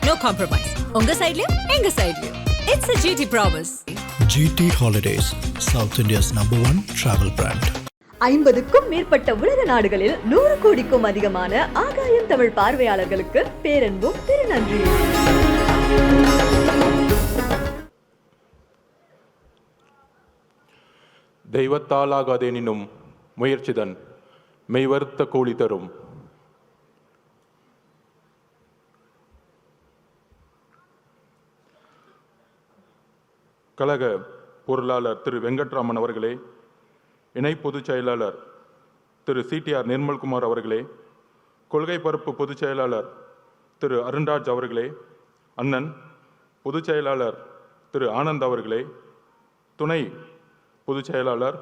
no compromise. உங்க சைடுலயும் எங்க சைடுலயும். It's a GT promise. GT Holidays, South India's #1 travel brand. 50க்கும் மேற்பட்ட உலக நாடுகளில் 100 கோடிக்கும் அதிகமான ஆகாயம் தமிழ் பார்வையாளர்களுக்கு பேரன்பும் திருநன்றியும். தெய்வத்தால் ஆகாதேனினும் முயற்சிதன் மெய்வருத்த கூலி தரும். கழக பொருளாளர் திரு வெங்கட்ராமன் அவர்களே, இணை பொதுச் செயலாளர் திரு சிடிஆர் நிர்மல்குமார் அவர்களே, கொள்கை பரப்பு பொதுச் செயலாளர் திரு அருண்ராஜ் அவர்களே, அண்ணன் பொதுச் செயலாளர் திரு ஆனந்த் அவர்களே, துணை பொதுச் செயலாளர்,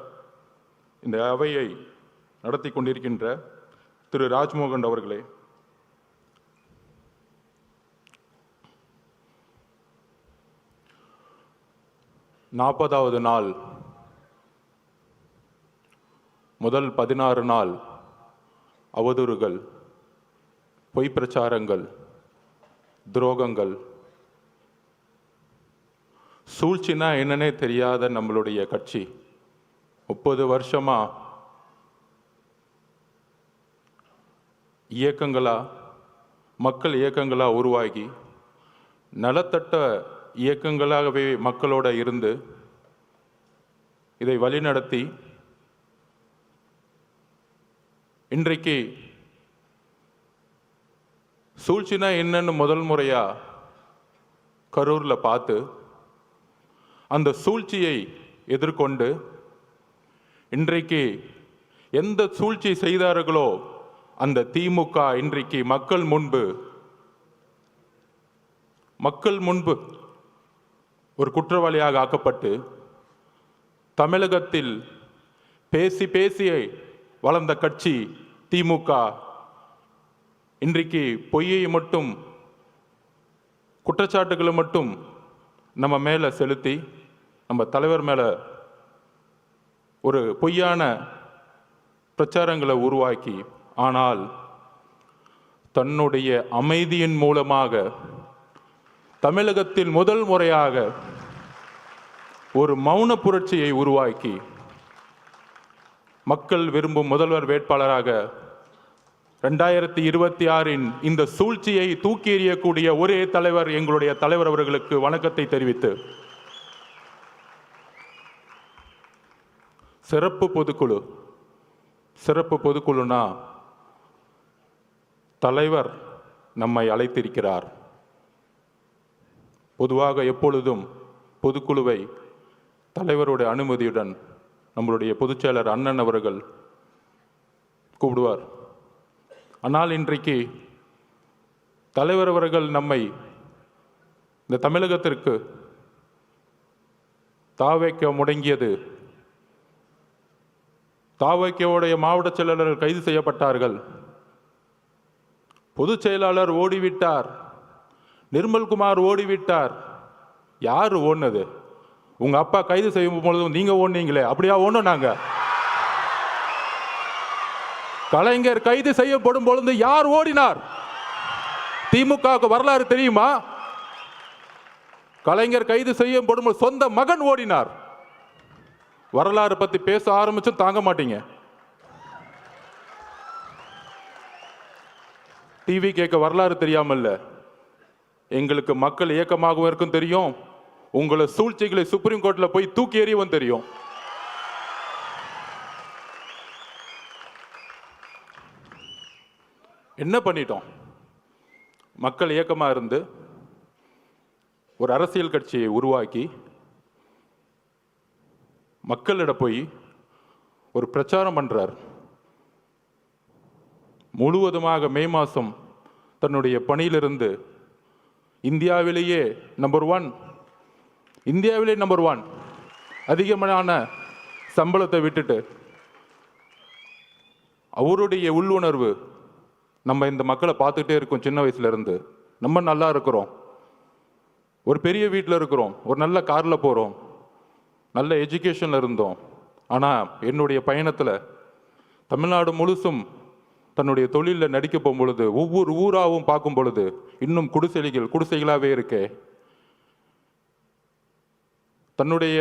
இந்த அவையை நடத்தி கொண்டிருக்கின்ற திரு ராஜ்மோகன் அவர்களே, நாற்பதாவது நாள் முதல் 16 நாள் அவதூறுகள், பொய் பிரச்சாரங்கள், துரோகங்கள், சூழ்ச்சினா என்னன்னே தெரியாத நம்மளுடைய கட்சி 30 வருஷமா இயக்கங்களா, மக்கள் இயக்கங்களா உருவாகி நலத்தட்ட இயக்கங்களாகவே மக்களோட இருந்து இதை வழிநடத்தி இன்றைக்கு சூழ்ச்சினா என்னன்னு முதல் முறையா கரூர்ல பார்த்து அந்த சூழ்ச்சியை எதிர்கொண்டு இன்றைக்கு எந்த சூழ்ச்சி செய்தார்களோ அந்த திமுக இன்றைக்கு மக்கள் முன்பு ஒரு குற்றவாளியாக ஆக்கப்பட்டு தமிழகத்தில் பேசி வளர்ந்த கட்சி திமுக இன்றைக்கு பொய்யை மட்டும், குற்றச்சாட்டுகளை மட்டும் நம்ம மேலே செலுத்தி நம்ம தலைவர் மேலே ஒரு பொய்யான பிரச்சாரங்களை உருவாக்கி, ஆனால் தன்னுடைய அமைதியின் மூலமாக தமிழகத்தில் முதல் முறையாக ஒரு மௌன புரட்சியை உருவாக்கி மக்கள் விரும்பும் முதல்வர் வேட்பாளராக 2026 இந்த சூழ்ச்சியை தூக்கி எறியக்கூடிய ஒரே தலைவர் எங்களுடைய தலைவர் அவர்களுக்கு வணக்கத்தை தெரிவித்து, சிறப்பு பொதுக்குழுனா தலைவர் நம்மை அழைத்திருக்கிறார். பொதுவாக எப்பொழுதும் பொதுக்குழுவை தலைவருடைய அனுமதியுடன் நம்மளுடைய பொதுச்செயலர் அண்ணன் அவர்கள் கூப்பிடுவார். ஆனால் இன்றைக்கு தலைவர் அவர்கள் நம்மை இந்த தமிழகத்திற்கு தாவைக்க முடங்கியது, தாவைக்கவுடைய மாவட்ட செயலாளர்கள் கைது செய்யப்பட்டார்கள், பொதுச் செயலாளர் ஓடிவிட்டார், நிர்மல்குமார் ஓடிவிட்டார். யார் ஓடினது? உங்க அப்பா கைது செய்யும் பொழுதும் நீங்க ஓடுனீங்களே, அப்படியா ஓடணும்? நாங்க கலைஞர் கைது செய்யப்படும் பொழுது யார் ஓடினார்? திமுக வரலாறு தெரியுமா? கலைஞர் கைது செய்யப்படும் சொந்த மகன் ஓடினார். வரலாறு பத்தி பேச ஆரம்பிச்சும் தாங்க மாட்டீங்க. டிவி கேட்க வரலாறு தெரியாமல்ல, எங்களுக்கு மக்கள் இயக்கமாகவும் இருக்கும் தெரியும், உங்களை சூழ்ச்சிகளை சுப்ரீம் கோர்ட்ல போய் தூக்கி எறியவும் தெரியும். என்ன பண்ணிட்டோம்? மக்கள் இயக்கமா இருந்து ஒரு அரசியல் கட்சியை உருவாக்கி மக்களிடம் போய் ஒரு பிரச்சாரம் பண்றார். முழுவதுமாக மே மாதம் தன்னுடைய பணியிலிருந்து இந்தியாவிலேயே நம்பர் 1 அதிகமான சம்பளத்தை விட்டுட்டு அவருடைய உள்ளுணர்வு, நம்ம இந்த மக்களை பார்த்துக்கிட்டே இருக்கோம், சின்ன வயசுல இருந்து நம்ம நல்லா இருக்கிறோம், ஒரு பெரிய வீட்டில் இருக்கிறோம், ஒரு நல்ல காரில் போகிறோம், நல்ல எஜுகேஷனில் இருந்தோம். ஆனால் என்னுடைய பயணத்தில் தமிழ்நாடு முழுசும் தன்னுடைய தொழிலில் நடிக்க போகும் பொழுது ஒவ்வொரு ஊராகவும் பார்க்கும் பொழுது இன்னும் குடிசைகளாகவே இருக்கே. தன்னுடைய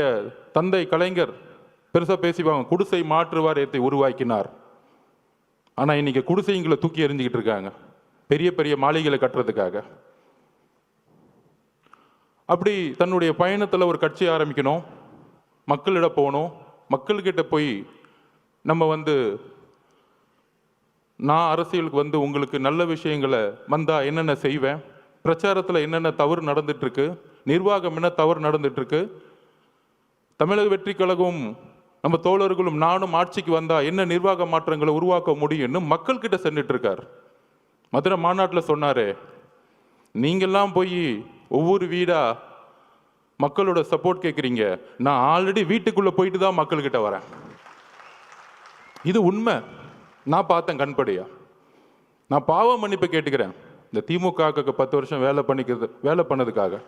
தந்தை கலைஞர் பெருசாக பேசிவாங்க, குடிசை மாற்று வாரியத்தை உருவாக்கினார். ஆனால் இன்னைக்கு குடிசைங்களை தூக்கி எறிஞ்சிக்கிட்டு இருக்காங்க பெரிய பெரிய மாளிகைகளை கட்டுறதுக்காக. அப்படி தன்னுடைய பயணத்தில் ஒரு கட்சி ஆரம்பிக்கணும், மக்களிடம் போகணும், மக்கள்கிட்ட போய் நம்ம நான் அரசியலுக்கு உங்களுக்கு நல்ல விஷயங்களை வந்தால் என்னென்ன செய்வேன், பிரச்சாரத்தில் என்னென்ன தவறு நடந்துட்டுருக்கு, நிர்வாகம் என்ன தவறு நடந்துட்டுருக்கு, தமிழக வெற்றி கழகம் நம்ம தோழர்களும் நானும் ஆட்சிக்கு வந்தால் என்ன நிர்வாக மாற்றங்களை உருவாக்க முடியும்னு மக்கள்கிட்ட சென்றுட்டு இருக்கார். மதுரை மாநாட்டில் சொன்னாரே, நீங்கள்லாம் போய் ஒவ்வொரு வீடாக மக்களோட சப்போர்ட் கேட்குறீங்க, நான் ஆல்ரெடி வீட்டுக்குள்ளே போயிட்டு தான் மக்கள்கிட்ட வரேன். இது உண்மை, நான் பார்த்தேன் கண்படியா. நான் பாவ மன்னிப்பு கேட்டுக்கிறேன் இந்த திமுகவுக்கு 10 வருஷம் வேலை பண்ணதுக்காக.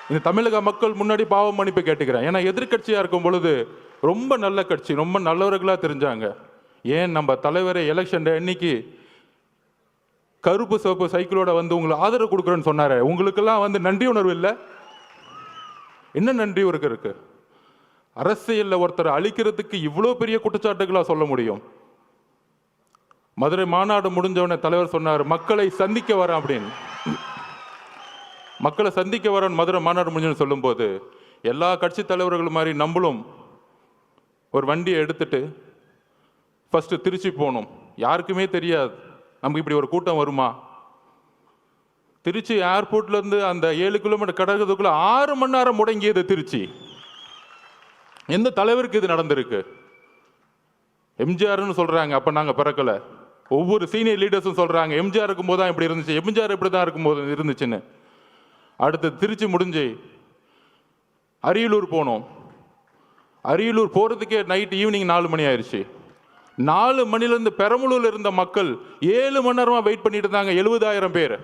இந்த தமிழக மக்கள் முன்னாடி பாவ மன்னிப்பு கேட்டுக்கிறேன். ஏன்னா எதிர்கட்சியாக இருக்கும் பொழுது ரொம்ப நல்ல கட்சி, ரொம்ப நல்லவர்களாக தெரிஞ்சாங்க. ஏன் நம்ம தலைவரை எலெக்ஷன் அன்னைக்கு கருப்பு சிவப்பு சைக்கிளோட உங்களுக்கு ஆதரவு கொடுக்குறேன்னு சொன்னாரு. உங்களுக்கெல்லாம் நன்றி உணர்வு இல்லை? என்ன நன்றி இருக்கு? அரசியலில் ஒருத்தர் அழிக்கிறதுக்கு இவ்வளோ பெரிய குற்றச்சாட்டுகளாக சொல்ல முடியும்? மதுரை மாநாடு முடிஞ்சவன தலைவர் சொன்னார், மக்களை சந்திக்க வரேன் அப்படின்னு. மக்களை சந்திக்க வரேன் மதுரை மாநாடு முடிஞ்சு சொல்லும்போது எல்லா கட்சி தலைவர்கள் மாதிரி நம்மளும் ஒரு வண்டியை எடுத்துட்டு ஃபர்ஸ்ட் திருச்சி போகணும். யாருக்குமே தெரியாது நமக்கு இப்படி ஒரு கூட்டம் வருமா. திருச்சி ஏர்போர்ட்லேருந்து அந்த 7 கிலோமீட்டர் கடக்கிறதுக்குள்ள 6 மணி நேரம் முடங்கியது திருச்சி. எந்த தலைவருக்கு இது நடந்திருக்கு? எம்ஜிஆர்னு சொல்றாங்க, அப்ப நாங்க பிறக்கல. ஒவ்வொரு சீனியர் லீடர்ஸும் சொல்றாங்க எம்ஜிஆர் இருக்கும்போது தான் இப்படி இருந்துச்சு, எம்ஜிஆர் இப்படி தான் இருக்கும்போது இருந்துச்சுன்னு. அடுத்து திருச்சி முடிஞ்சு அரியலூர் போனோம். அரியலூர் போறதுக்கே நைட் ஈவினிங் 4 மணி ஆயிடுச்சு. 4 மணிலேருந்து பெரம்பலூர்ல இருந்த மக்கள் 7 மணி நேரமா வெயிட் பண்ணிட்டு இருந்தாங்க, 70,000 பேர்.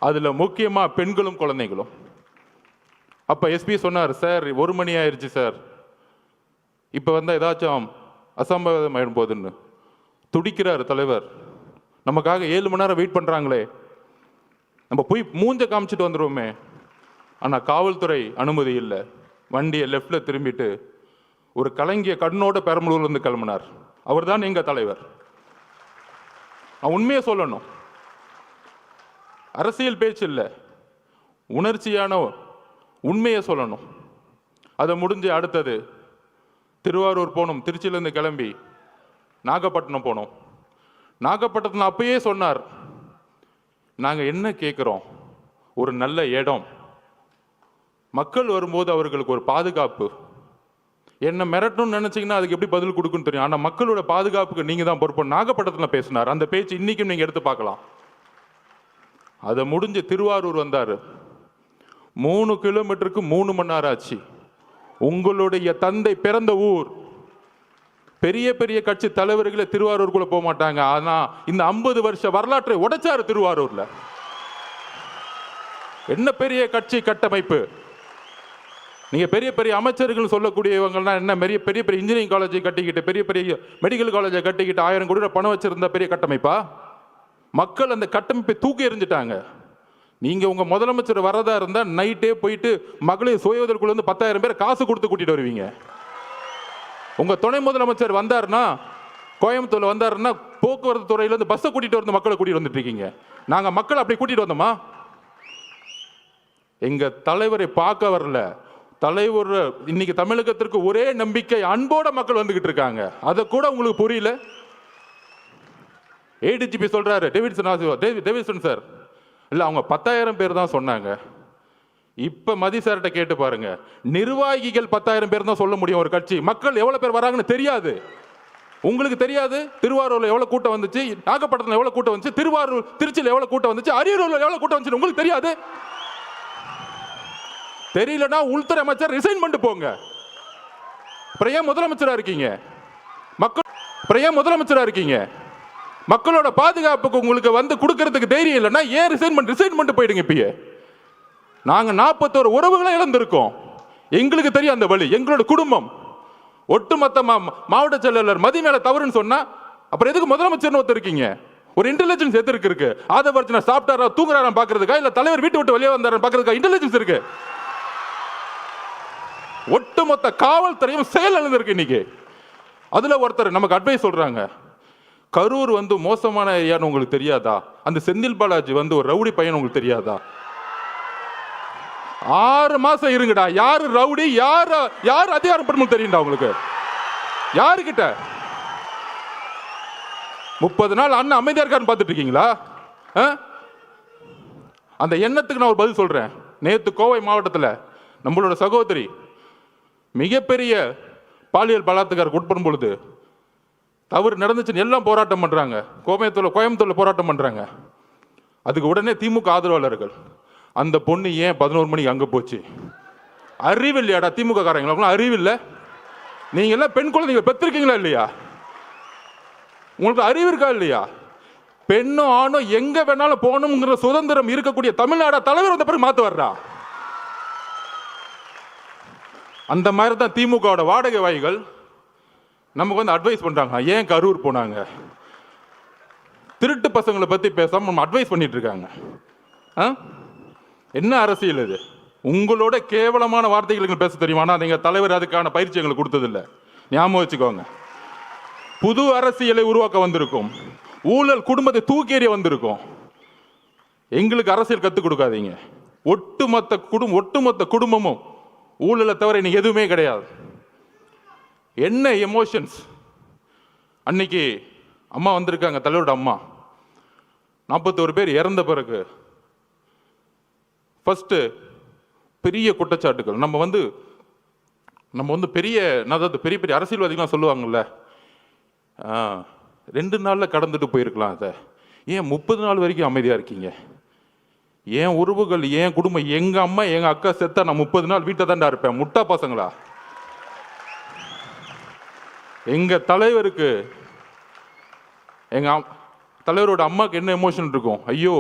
அதுல முக்கியமா பெண்களும் குழந்தைகளும். அப்ப எஸ்பி சொன்னார், சார் 1 மணி ஆயிடுச்சு சார், இப்ப ஏதாச்சும் அசம்பாவிதம் ஆயிடும் போதுன்னு. துடிக்கிறார் தலைவர், நமக்காக 7 மணி நேரம் வெயிட் பண்றாங்களே, நம்ம போய் மூஞ்ச காமிச்சிட்டு வந்துடுவோமே. ஆனா காவல்துறை அனுமதி இல்லை. வண்டியை லெஃப்ட்ல திரும்பிட்டு ஒரு கலங்கிய கண்ணோட பெரம்பலூர்ல இருந்து கிளம்பினார். அவர் தான் எங்க தலைவர். உண்மையை சொல்லணும், அரசியல் பேச்சு இல்லை, உணர்ச்சியான உண்மையை சொல்லணும். அதை முடிஞ்சு அடுத்தது திருவாரூர் போனோம். திருச்சியிலேருந்து கிளம்பி நாகப்பட்டினம் போனோம். நாகப்பட்டினத்தில் அப்பயே சொன்னார், நாங்கள் என்ன கேட்குறோம், ஒரு நல்ல இடம், மக்கள் வரும்போது அவர்களுக்கு ஒரு பாதுகாப்பு. என்ன மிரட்டணும்னு நினைச்சீங்கன்னா அதுக்கு எப்படி பதில் கொடுக்குன்னு தெரியும். ஆனால் மக்களோட பாதுகாப்புக்கு நீங்க தான் பொறுப்பு. நாகப்பட்டினத்தில் பேசினார். அந்த பேச்சு இன்னைக்கும் நீங்க எடுத்து பார்க்கலாம். அதை முடிஞ்சு திருவாரூர் வந்தார். 3 கிலோமீட்டருக்கு 3 மணி நேரம் ஆச்சு. உங்களுடைய தந்தை பிறந்த ஊர். பெரிய பெரிய கட்சி தலைவர்களே திருவாரூருக்குள்ள போக மாட்டாங்க. ஆனா இந்த 50 வருஷ வரலாற்றை உடைச்சாரு திருவாரூர்ல. என்ன பெரிய கட்சி கட்டமைப்பு. நீங்க பெரிய பெரிய அமைச்சர்கள் சொல்லக்கூடியவங்கன்னா என்ன, பெரிய பெரிய இன்ஜினியரிங் காலேஜை கட்டிக்கிட்டு, பெரிய பெரிய மெடிக்கல் காலேஜை கட்டிக்கிட்டு 1000 கோடி பணம் வச்சிருந்த பெரிய கட்டமைப்பா? மக்கள் அந்த கட்டமைப்பை தூக்கி எறிஞ்சிட்டாங்க. நீங்க உங்க முதலமைச்சர் வரதா இருந்தா நைட்டே போயிட்டு மகளிர் சுய உதவிக்குள்ள 10,000 பேர் காசு கொடுத்து கூட்டிட்டு வருவீங்க. உங்க துணை முதலமைச்சர் வந்தாருன்னா, கோயம்புத்தூர்ல வந்தாருன்னா, போக்குவரத்து துறையில பஸ்ஸை கூட்டிட்டு வந்து மக்களை கூட்டிட்டு வந்துட்டு இருக்கீங்க. நாங்க மக்களை அப்படி கூட்டிட்டு வந்தோமா? எங்க தலைவரை பார்க்க வரல. தலைவர் இன்னைக்கு தமிழகத்திற்கு ஒரே நம்பிக்கை, அன்போட மக்கள் வந்துகிட்டு இருக்காங்க. அதை கூட உங்களுக்கு புரியல. ஏடிஜிபி சொல்றாரு, டேவிட்சன் சார், இல்ல அவங்க 10,000 பேர் தான் சொன்னாங்க. இப்ப மதி சார்கிட்ட கேட்டு பாருங்க, நிர்வாகிகள் 10,000 பேர் தான் சொல்ல முடியும் ஒரு கட்சி. மக்கள் எவ்வளவு பேர் வராங்கன்னு தெரியாது. உங்களுக்கு தெரியாது. திருவாரூர்ல எவ்வளவு கூட்டம் வந்துச்சு, நாகப்பட்டினத்துல எவ்வளவு கூட்டம் வந்துச்சு, திருச்சியில எவ்வளவு கூட்டம் வந்துச்சு, அரியலூர்ல எவ்வளவு கூட்டம் வந்துச்சு உங்களுக்கு தெரியாது. தெரியலன்னா உள்துறை அமைச்சர் ரிசைன் பண்ணிட்டு போங்க. அப்புறம் ஏன் முதலமைச்சரா இருக்கீங்க? முதலமைச்சரா இருக்கீங்க. மக்களோட பாதுகாப்புக்கு உங்களுக்கு கொடுக்கறதுக்கு தைரியம் இல்லைன்னா ஏன் ரிசைன் பண்ணிட்டு போயிடுங்க. இப்பயே நாங்க 41 உறவுகளை இழந்திருக்கோம். எங்களுக்கு தெரியும் அந்த வழி. எங்களோட குடும்பம் ஒட்டுமொத்த மாவட்ட செயலாளர் மதி மேல தவறுன்னு சொன்னா அப்புறம் எதுக்கு முதலமைச்சர்னு ஒருத்தர் இருக்கீங்க? ஒரு இன்டெலிஜென்ஸ் எதிர்க்கு இருக்கு. ஆதவர்ஜன சாப்பிட்டாரா தூங்குறாரா பாக்குறதுக்கா, இல்ல தலைவர் வீட்டு விட்டு வெளியே வந்தாரா பாக்குறதுக்கா இன்டெலிஜென்ஸ் இருக்கு. ஒட்டுமொத்த காவல்துறையும் செயல் இழந்திருக்கு இன்னைக்கு. அதுல ஒருத்தர் நமக்கு அட்வைஸ் சொல்றாங்க, கரூர் மோசமான ஏரியான்னு உங்களுக்கு தெரியாதா? அந்த செந்தில் பாலாஜி ஒரு ரவுடி பையன் உங்களுக்கு தெரியாதா? 6 மாசம் இருங்கடா. யாரு ரவுடி, யாரு அதிகாரப்படும் தெரியும்டா உங்களுக்கு? யாருக்கிட்ட 30 நாள் அண்ணன் அமைதியா இருக்கான்னு பார்த்துட்டு இருக்கீங்களா? அந்த எண்ணத்துக்கு நான் ஒரு பதில் சொல்றேன். நேத்து கோவை மாவட்டத்தில் நம்மளோட சகோதரி மிகப்பெரிய பாலியல் பலாத்காரத்துக்கு உட்படும் பொழுது தவறு நடந்துச்சுன்னு எல்லாம் போராட்டம் பண்றாங்க. கோயம்புத்தூர்ல போராட்டம் பண்றாங்க. அதுக்கு உடனே திமுக ஆதரவாளர்கள் அந்த பொண்ணு ஏன் 11 மணிக்கு அங்க போச்சு? அறிவில்லையாடா திமுக காரங்களுக்குலாம்? அறிவில்லை? நீங்க எல்லாம் பெண் குழந்தைங்க பெற்றிருக்கீங்களா இல்லையா? உங்களுக்கு அறிவு இருக்கா இல்லையா? பெண்ணும் ஆணும் எங்க வேணாலும் போகணுங்கிற சுதந்திரம் இருக்கக்கூடிய தமிழ்நாடு தலைவர் வந்த பிறகு மாத்து வர்றா. அந்த மாதிரி தான் திமுக வாடகை வாய்கள் நமக்கு அட்வைஸ் பண்றாங்க. ஏன் கரூர் போனாங்க? திருட்டு பசங்களை பத்தி பேசாம நம்ம அட்வைஸ் பண்ணிட்டு இருக்காங்க. என்ன அரசியல் இது? உங்களோட கேவலமான வார்த்தைகளுக்கு பேச தெரியுமா? நீங்க தலைவர் அதுக்கான பயிற்சி எங்களுக்கு கொடுத்ததில்லை. ஞாபகம் வச்சுக்கோங்க. புது அரசியலை உருவாக்க வந்திருக்கும். ஊழல் குடும்பத்தை தூக்கி எறிய வந்திருக்கும். எங்களுக்கு அரசியல் கத்துக் கொடுக்காதீங்க. ஒட்டுமொத்த குடும்பமும் ஊழலை தவிர இன்னைக்கு எதுவுமே கிடையாது. என்ன எமோஷன்ஸ்! அன்னைக்கு அம்மா வந்திருக்காங்க, தலைவரோட அம்மா. 41 பேர் இறந்த பிறகு ஃபர்ஸ்ட் பெரிய குற்றச்சாட்டுகள் நம்ம பெரிய பெரிய அரசியல்வாதிகளாம் சொல்லுவாங்கல்ல, 2 நாளில் கடந்துட்டு போயிருக்கலாம். அதை ஏன் 30 நாள் வரைக்கும் அமைதியாக இருக்கீங்க? ஏன் உறவுகள், ஏன் குடும்பம், எங்க அம்மா எங்க அக்கா செத்தா நான் 30 நாள் வீட்டை தாண்டா இருப்பேன்? முட்டா பசங்களா? எங்க தலைவருக்கு, எங்க தலைவரோட அம்மாவுக்கு என்ன எமோஷன் இருக்கும்? ஐயோ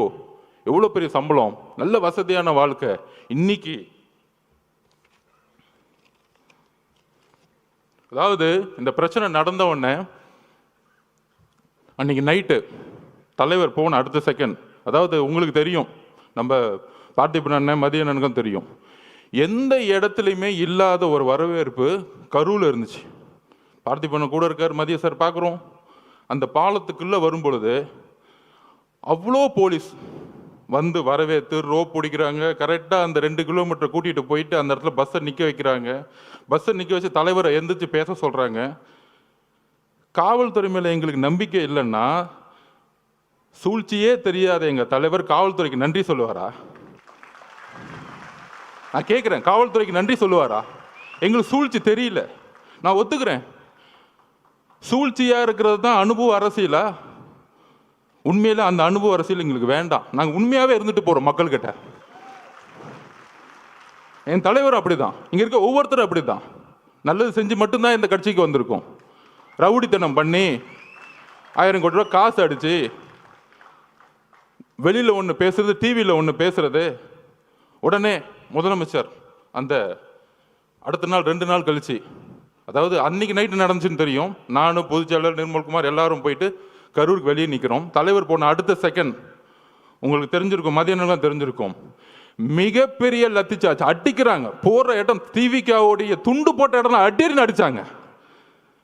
எவ்வளோ பெரிய சம்பளம், நல்ல வசதியான வாழ்க்கை. இன்னைக்கு அதாவது இந்த பிரச்சனை நடந்த உடனே அன்னைக்கு நைட்டு தலைவர் போன அடுத்த செகண்ட், அதாவது உங்களுக்கு தெரியும், நம்ம பார்த்திபன் அண்ணன் மதியண்ணனுக்கும் தெரியும், எந்த இடத்துலையுமே இல்லாத ஒரு வரவேற்பு கரூரில் இருந்துச்சு. பார்த்திபன் கூட இருக்கார், மதிய சார் பார்க்குறோம். அந்த பாலத்துக்குள்ளே வரும் பொழுது அவ்வளோ போலீஸ் வரவேற்று ரோப் பிடிக்கிறாங்க. கரெக்டாக அந்த 2 கிலோமீட்டர் கூட்டிகிட்டு போயிட்டு அந்த இடத்துல பஸ்ஸை நிற்க வைக்கிறாங்க. பஸ்ஸை நிற்க வச்சு தலைவரை எந்திரிச்சு பேச சொல்கிறாங்க. காவல்துறை மேலே எங்களுக்கு நம்பிக்கை இல்லைன்னா சூழ்ச்சியே தெரியாத எங்கள் தலைவர் காவல்துறைக்கு நன்றி சொல்லுவாரா? நான் கேட்குறேன், காவல்துறைக்கு நன்றி சொல்லுவாரா? எங்களுக்கு சூழ்ச்சி தெரியல, நான் ஒத்துக்கிறேன். சூழ்ச்சியாக இருக்கிறது தான் அனுபவ அரசியலா? உண்மையில அந்த அனுபவ அரசியல் எங்களுக்கு வேண்டாம். நாங்கள் உண்மையாகவே இருந்துட்டு போகிறோம் மக்கள்கிட்ட. என் தலைவர் அப்படிதான், இங்கே இருக்க ஒவ்வொருத்தரும் அப்படிதான். நல்லது செஞ்சு மட்டும்தான் இந்த கட்சிக்கு வந்திருக்கோம். ரவுடித்தனம் பண்ணி 1000 கோடி ரூபா காசு அடிச்சு வெளியில் ஒன்று பேசுறது, டிவியில் ஒன்று பேசுறது, உடனே முதலமைச்சர் அந்த அடுத்த நாள் 2 நாள் கழிச்சு, அதாவது அன்னைக்கு நைட்டு நடந்துச்சுன்னு தெரியும், நானும் பொதுச்செயலாளர் நிர்மல்குமார் எல்லாரும் போயிட்டு கரூருக்கு வெளியே நிற்கிறோம். தலைவர் போன அடுத்த செகண்ட் உங்களுக்கு தெரிஞ்சிருக்கும், மதியானம் தெரிஞ்சிருக்கும், மிகப்பெரிய லத்திச்சாச்சு அடிக்கிறாங்க. போற இடம் திவிகாவுடைய துண்டு போட்ட இடம் அடின்னு அடிச்சாங்க.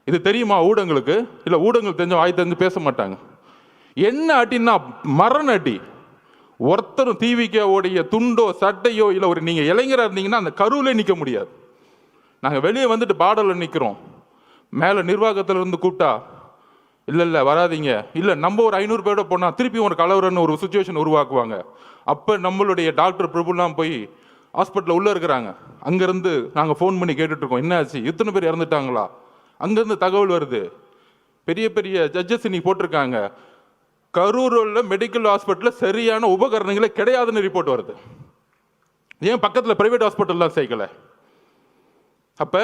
இது தெரியுமா ஊடகங்களுக்கு? இல்லை, ஊடகங்கள் தெரிஞ்ச வாய் தெரிஞ்சு பேச மாட்டாங்க. என்ன அடின்னா மரண அடி. ஒருத்தரும் திவிகாவுடைய துண்டோ சட்டையோ இல்லை, ஒரு நீங்கள் இளைஞராக இருந்தீங்கன்னா அந்த கருவிலே நிற்க முடியாது. நாங்கள் வெளியே வந்துட்டு பாடலில் நிற்கிறோம். மேலே நிர்வாகத்தில் இருந்து கூப்பிட்டா இல்லை வராதிங்க, இல்லை நம்ம ஒரு 500 பேரோட போனால் திருப்பி ஒரு கலவரன்னு ஒரு சுச்சுவேஷன் உருவாக்குவாங்க. அப்போ நம்மளுடைய டாக்டர் பிரபுலாம் போய் ஹாஸ்பிட்டலில் உள்ளே இருக்கிறாங்க. அங்கேருந்து நாங்கள் ஃபோன் பண்ணி கேட்டுட்ருக்கோம், என்ன ஆச்சு, இத்தனை பேர் இறந்துட்டாங்களா? அங்கேருந்து தகவல் வருது, பெரிய பெரிய ஜட்ஜஸ் இன்னைக்கு போட்டிருக்காங்க, கரூரில் மெடிக்கல் ஹாஸ்பிட்டலில் சரியான உபகரணங்களே கிடையாதுன்னு ரிப்போர்ட் வருது. ஏன் பக்கத்தில் பிரைவேட் ஹாஸ்பிட்டல்லாம் சேர்க்கலை? அப்போ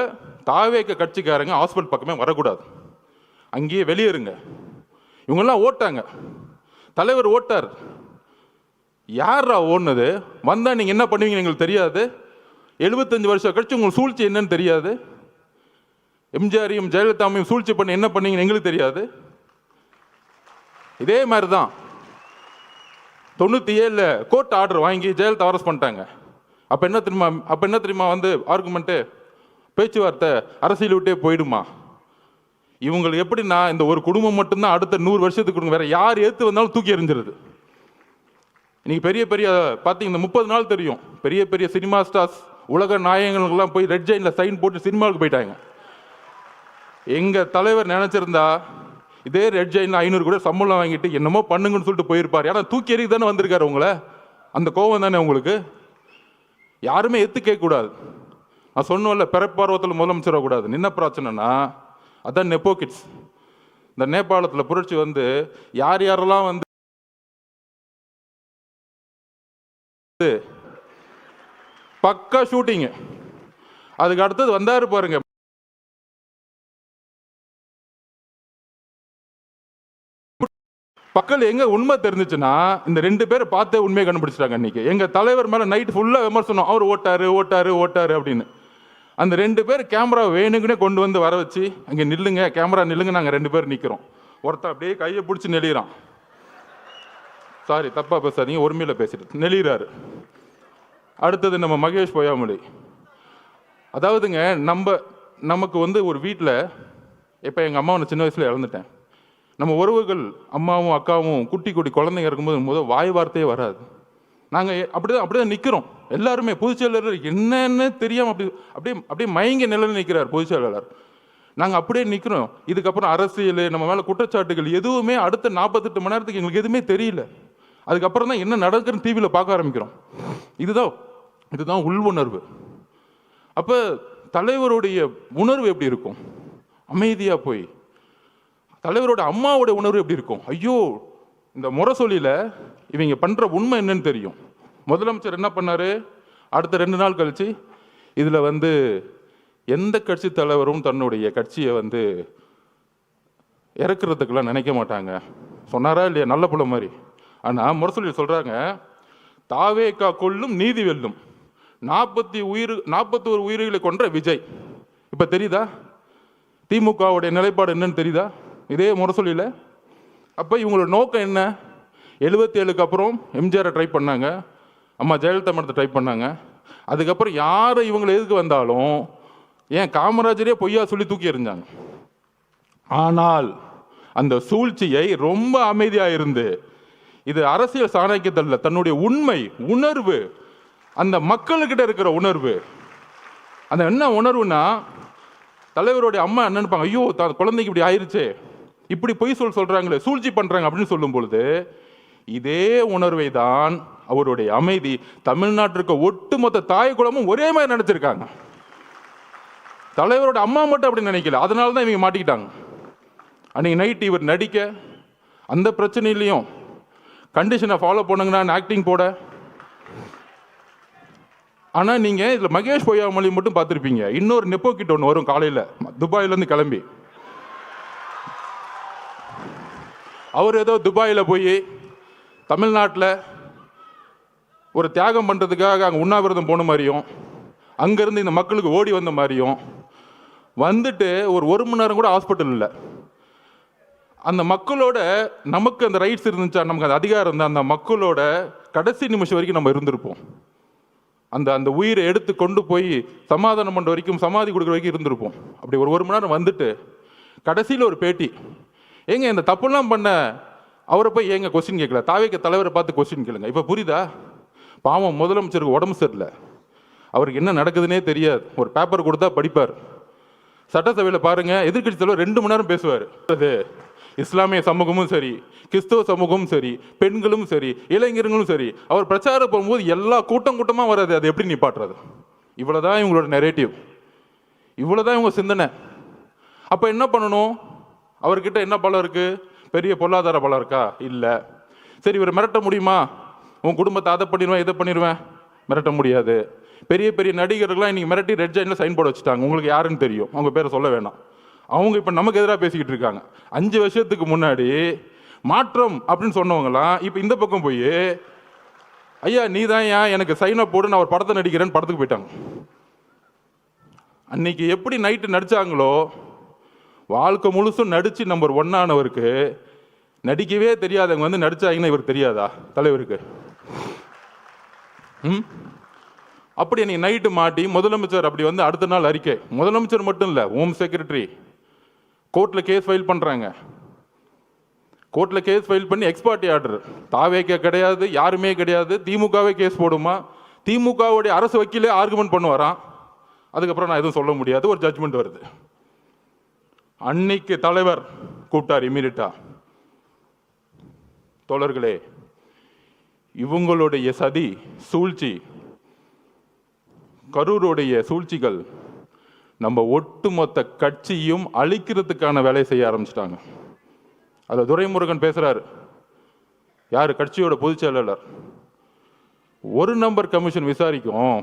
தாவேக்க கட்சிக்காரங்க ஹாஸ்பிட்டல் பக்கமே வரக்கூடாது, அங்கேயே வெளியேறுங்க. இவங்கெல்லாம் ஓட்டாங்க, தலைவர் ஓட்டார். யாரா ஓடுனது? வந்தா நீங்க என்ன பண்ணுவீங்க எங்களுக்கு தெரியாது. 75 வருஷம் கழிச்சு உங்களுக்கு சூழ்ச்சி என்னன்னு தெரியாது. எம்ஜிஆரையும் ஜெயலலிதாவையும் சூழ்ச்சி பண்ணி என்ன பண்ணீங்கன்னு எங்களுக்கு தெரியாது. இதே மாதிரி தான் 97 கோர்ட் ஆர்டர் வாங்கி ஜெயலலிதா அரெஸ்ட் பண்ணிட்டாங்க. அப்போ என்ன தெரியுமா வந்து ஆர்குமெண்ட்டு, பேச்சுவார்த்தை அரசியல் விட்டே போயிடுமா. இவங்களுக்கு எப்படின்னா இந்த ஒரு குடும்பம் மட்டும்தான் அடுத்த 100 வருஷத்துக்கு வேற யார் ஏற்று வந்தாலும் தூக்கி எறிஞ்சிருது. இன்னைக்கு பெரிய பார்த்தீங்க இந்த 30 நாள் தெரியும், பெரிய சினிமா ஸ்டார்ஸ் உலக நாயகங்களுக்கெல்லாம் போய் ரெட் ஜெயினில் சைன் போட்டு சினிமாவுக்கு போயிட்டாங்க. எங்கள் தலைவர் நினச்சிருந்தா இதே ரெட் ஜெயினில் 500 கூட சம்பளம் வாங்கிட்டு என்னமோ பண்ணுங்கன்னு சொல்லிட்டு போயிருப்பார். ஏன்னா தூக்கி எறிக்கு தானே வந்திருக்காரு உங்களை, அந்த கோவம் தானே உங்களுக்கு. யாருமே எத்து கேட்கக்கூடாது. நான் சொன்னோம்ல, பிறப்பார்வத்தில் முதலமைச்சர் கூடாது. என்ன பிரச்சனைனா அதான் நெப்போ கிட்ஸ். இந்த நேபாளத்தில் புரட்சி வந்து யாரெல்லாம் வந்து பக்கா ஷூட்டிங்கு, அதுக்கு அடுத்தது வந்தாரு பாருங்க. மக்கள் எங்க உண்மை தெரிஞ்சிச்சுன்னா இந்த 2 பேரை பார்த்தே உண்மையை கண்டுபிடிச்சிட்டாங்க. அன்னைக்கு எங்க தலைவர் மேல நைட் ஃபுல்லா விமர்சனம், அவர் ஓட்டாரு அப்படின்னு. அந்த 2 பேர் கேமரா வேணுங்கன்னே கொண்டு வந்து வர வச்சு, அங்கே நில்லுங்க, கேமரா நில்லுங்க, நாங்கள் 2 பேர் நிற்கிறோம். ஒருத்தர் அப்படியே கையை பிடிச்சி நெளிகிறான். சாரி தப்பா பேசாதீங்க, ஒருமையில் பேசிட்டு நெளிகிறாரு. அடுத்தது நம்ம மகேஷ் பொய்யாமொழி. அதாவதுங்க நமக்கு வந்து ஒரு வீட்டில், இப்போ எங்கள் அம்மாவை நான் சின்ன வயசில் இழந்துட்டேன். நம்ம உறவுகள் அம்மாவும் அக்காவும் குட்டி குழந்தைங்க இருக்கும்போது வாய் வார்த்தையே வராது. நாங்கள் அப்படிதான் நிற்கிறோம் எல்லாருமே. பொதுச் செயலாளர் என்னன்னு தெரியாமல் அப்படியே மயங்க நிலையில் நிற்கிறார் பொதுச் செயலாளர். நாங்கள் அப்படியே நிற்கிறோம். இதுக்கப்புறம் அரசியல், நம்ம மேலே குற்றச்சாட்டுகள் எதுவுமே அடுத்த 48 மணி நேரத்துக்கு எங்களுக்கு எதுவுமே தெரியல. அதுக்கப்புறம் தான் என்ன நடக்குதுன்னு டிவியில் பார்க்க ஆரம்பிக்கிறோம். இதுதான் உள் உணர்வு. அப்போ தலைவருடைய உணர்வு எப்படி இருக்கும்? அமைதியாக போய். தலைவரோட அம்மாவோட உணர்வு எப்படி இருக்கும்? ஐயோ, இந்த முரசொலியில் இவங்க பண்ணுற உண்மை என்னன்னு தெரியும். முதலமைச்சர் என்ன பண்ணார்? அடுத்த 2 நாள் கழிச்சு இதில் வந்து எந்த கட்சி தலைவரும் தன்னுடைய கட்சியை வந்து இறக்குறதுக்கெல்லாம் நினைக்க மாட்டாங்க சொன்னாரா இல்லையா? நல்ல புள்ள மாதிரி. ஆனால் முரசொலியில் சொல்கிறாங்க, தாவேக்கா கொல்லும் நீதி வெல்லும், 41 உயிர்களை கொன்ற விஜய். இப்போ தெரியுதா திமுகவுடைய நிலைப்பாடு என்னன்னு தெரியுதா? இதே முரசொலியில். அப்போ இவங்களோட நோக்கம் என்ன? 77க்கு அப்புறம் எம்ஜிஆரை ட்ரை பண்ணாங்க, அம்மா ஜெயலலிதா மடத்தை ட்ரை பண்ணாங்க. அதுக்கப்புறம் யார் இவங்களை எதுக்கு வந்தாலும் ஏன் காமராஜரே பொய்யா சொல்லி தூக்கி எறிஞ்சாங்க. ஆனால் அந்த சூழ்ச்சியை ரொம்ப அமைதியாக இருந்து, இது அரசியல் சாணக்கியத்தில் தன்னுடைய உண்மை உணர்வு, அந்த மக்கள்கிட்ட இருக்கிற உணர்வு. அந்த என்ன உணர்வுனா, தலைவருடைய அம்மா என்ன நினைப்பாங்க, ஐயோ குழந்தைக்கு இப்படி ஆயிடுச்சு, இப்படி பொய் சொல்றாங்களே, சூழ்ச்சி பண்றாங்க அப்படின்னு சொல்லும் பொழுது, இதே உணர்வை தான் அவருடைய அமைதி தமிழ்நாட்டிற்கு ஒட்டுமொத்த தாய் குலமும் ஒரே மாதிரி நினைச்சிருக்காங்க. தலைவரோட அம்மா மட்டும் அப்படி நினைக்கல. அதனால தான் இவங்க மாட்டிக்கிட்டாங்க. அன்னைக்கு நைட் இவர் நடிக்க, அந்த பிரச்சனையிலையும் கண்டிஷனை ஃபாலோ பண்ணுங்கன்னா ஆக்டிங் போட. ஆனால் நீங்கள் இதில் மகேஷ் பொய்யாமொழி மட்டும் பார்த்துருப்பீங்க. இன்னொரு நெப்போ கிட்ட ஒன்று வரும் காலையில், துபாயிலேருந்து கிளம்பி. அவர் ஏதோ துபாயில் போய் தமிழ்நாட்டில் ஒரு தியாகம் பண்ணுறதுக்காக அங்கே உண்ணாவிரதம் போன மாதிரியும், அங்கேருந்து இந்த மக்களுக்கு ஓடி வந்த மாதிரியும் வந்துட்டு ஒரு மணி நேரம் கூட ஹாஸ்பிட்டல் இல்லை. அந்த மக்களோட நமக்கு அந்த ரைட்ஸ் இருந்துச்சா, நமக்கு அந்த அதிகாரம் இருந்தால் அந்த மக்களோட கடைசி நிமிஷம் வரைக்கும் நம்ம இருந்திருப்போம். அந்த உயிரை எடுத்து கொண்டு போய் சமாதானம் பண்ணுற வரைக்கும், சமாதி கொடுக்குற வரைக்கும் இருந்திருப்போம். அப்படி ஒரு மணி நேரம் வந்துட்டு கடைசியில் ஒரு பேட்டி, ஏங்க இந்த தப்புலாம் பண்ண அவரை போய் ஏங்க கொஸ்டின் கேட்கல, தாவேக்க தலைவரை பார்த்து கொஸ்டின் கேளுங்க. இப்போ புரியுதா? பாவம் முதலமைச்சருக்கு உடம்பு சரியில்லை, அவருக்கு என்ன நடக்குதுன்னே தெரியாது. ஒரு பேப்பர் கொடுத்தா படிப்பார். சட்டசபையில் பாருங்க, எதிர்கட்சி தலைவர் 2 மணி நேரம் பேசுவார். அது இஸ்லாமிய சமூகமும் சரி, கிறிஸ்தவ சமூகமும் சரி, பெண்களும் சரி, இளைஞர்களும் சரி, அவர் பிரச்சாரம் போகும்போது எல்லா கூட்டமாக வராது. அது எப்படி நிப்பாட்டுறது? இவ்வளோதான் இவங்களோட நெரேட்டிவ், இவ்வளோதான் இவங்க சிந்தனை. அப்போ என்ன பண்ணணும்? அவர்கிட்ட என்ன பலம் இருக்குது? பெரிய பொருளாதார பலம் இருக்கா? இல்லை. சரி, இவர் மிரட்ட முடியுமா? உன் குடும்பத்தை அதை பண்ணிடுவேன் இதை பண்ணிடுவேன், மிரட்ட முடியாது. பெரிய நடிகர்கள்லாம் இன்றைக்கி மிரட்டி ரெட் ஜெயினில் சைன் போர்டு வச்சுட்டாங்க. உங்களுக்கு யாருன்னு தெரியும், அவங்க பேரை சொல்ல வேணாம். அவங்க இப்போ நமக்கு எதிராக பேசிக்கிட்டு இருக்காங்க. 5 வருஷத்துக்கு முன்னாடி மாற்றம் அப்படின்னு சொன்னவங்களாம் இப்போ இந்த பக்கம் போய், ஐயா நீ தான் ஏன் எனக்கு சைனை போடு, நான் ஒரு படத்தை நடிக்கிறேன்னு படத்துக்கு போயிட்டாங்க. அன்னைக்கு எப்படி நைட்டு நடித்தாங்களோ வாழ்க்கை முழுசும் நடித்து நம்பர் 1 ஆனவருக்கு நடிக்கவே தெரியாதவங்க வந்து நடிச்சாங்கன்னா இவருக்கு தெரியாதா தலைவருக்கு? அப்படி அன்னைக்கு நைட்டு மாட்டி முதலமைச்சர் அப்படி வந்து அடுத்த நாள் அறிக்கை, முதலமைச்சர் மட்டும் இல்லை, ஹோம் செக்ரட்டரி கோர்ட்டில் கேஸ் ஃபைல் பண்ணுறாங்க. கோர்ட்டில் கேஸ் ஃபைல் பண்ணி எக்ஸ்பார்ட்டி ஆர்டர், தாவேக்கே கிடையாது, யாருமே கிடையாது, திமுகவே கேஸ் போடுமா, திமுகவுடைய அரசு வக்கீலே ஆர்குமெண்ட் பண்ணுவாராம். அதுக்கப்புறம் நான் எதுவும் சொல்ல முடியாது, ஒரு ஜட்ஜ்மெண்ட் வருது. அன்னைக்கு தலைவர் கூப்பிட்டார் இமீடியட்டா, தோழர்களே இவங்களுடைய சதி சூழ்ச்சி, கரூருடைய சூழ்ச்சிகள் நம்ம ஒட்டுமொத்த கட்சியும் அழிக்கிறதுக்கான வேலையை செய்ய ஆரம்பிச்சிட்டாங்க. அதில் துரைமுருகன் பேசுகிறார், யார் கட்சியோட பொதுச் செயலாளர், ஒரு நம்பர் கமிஷன் விசாரிக்கும்,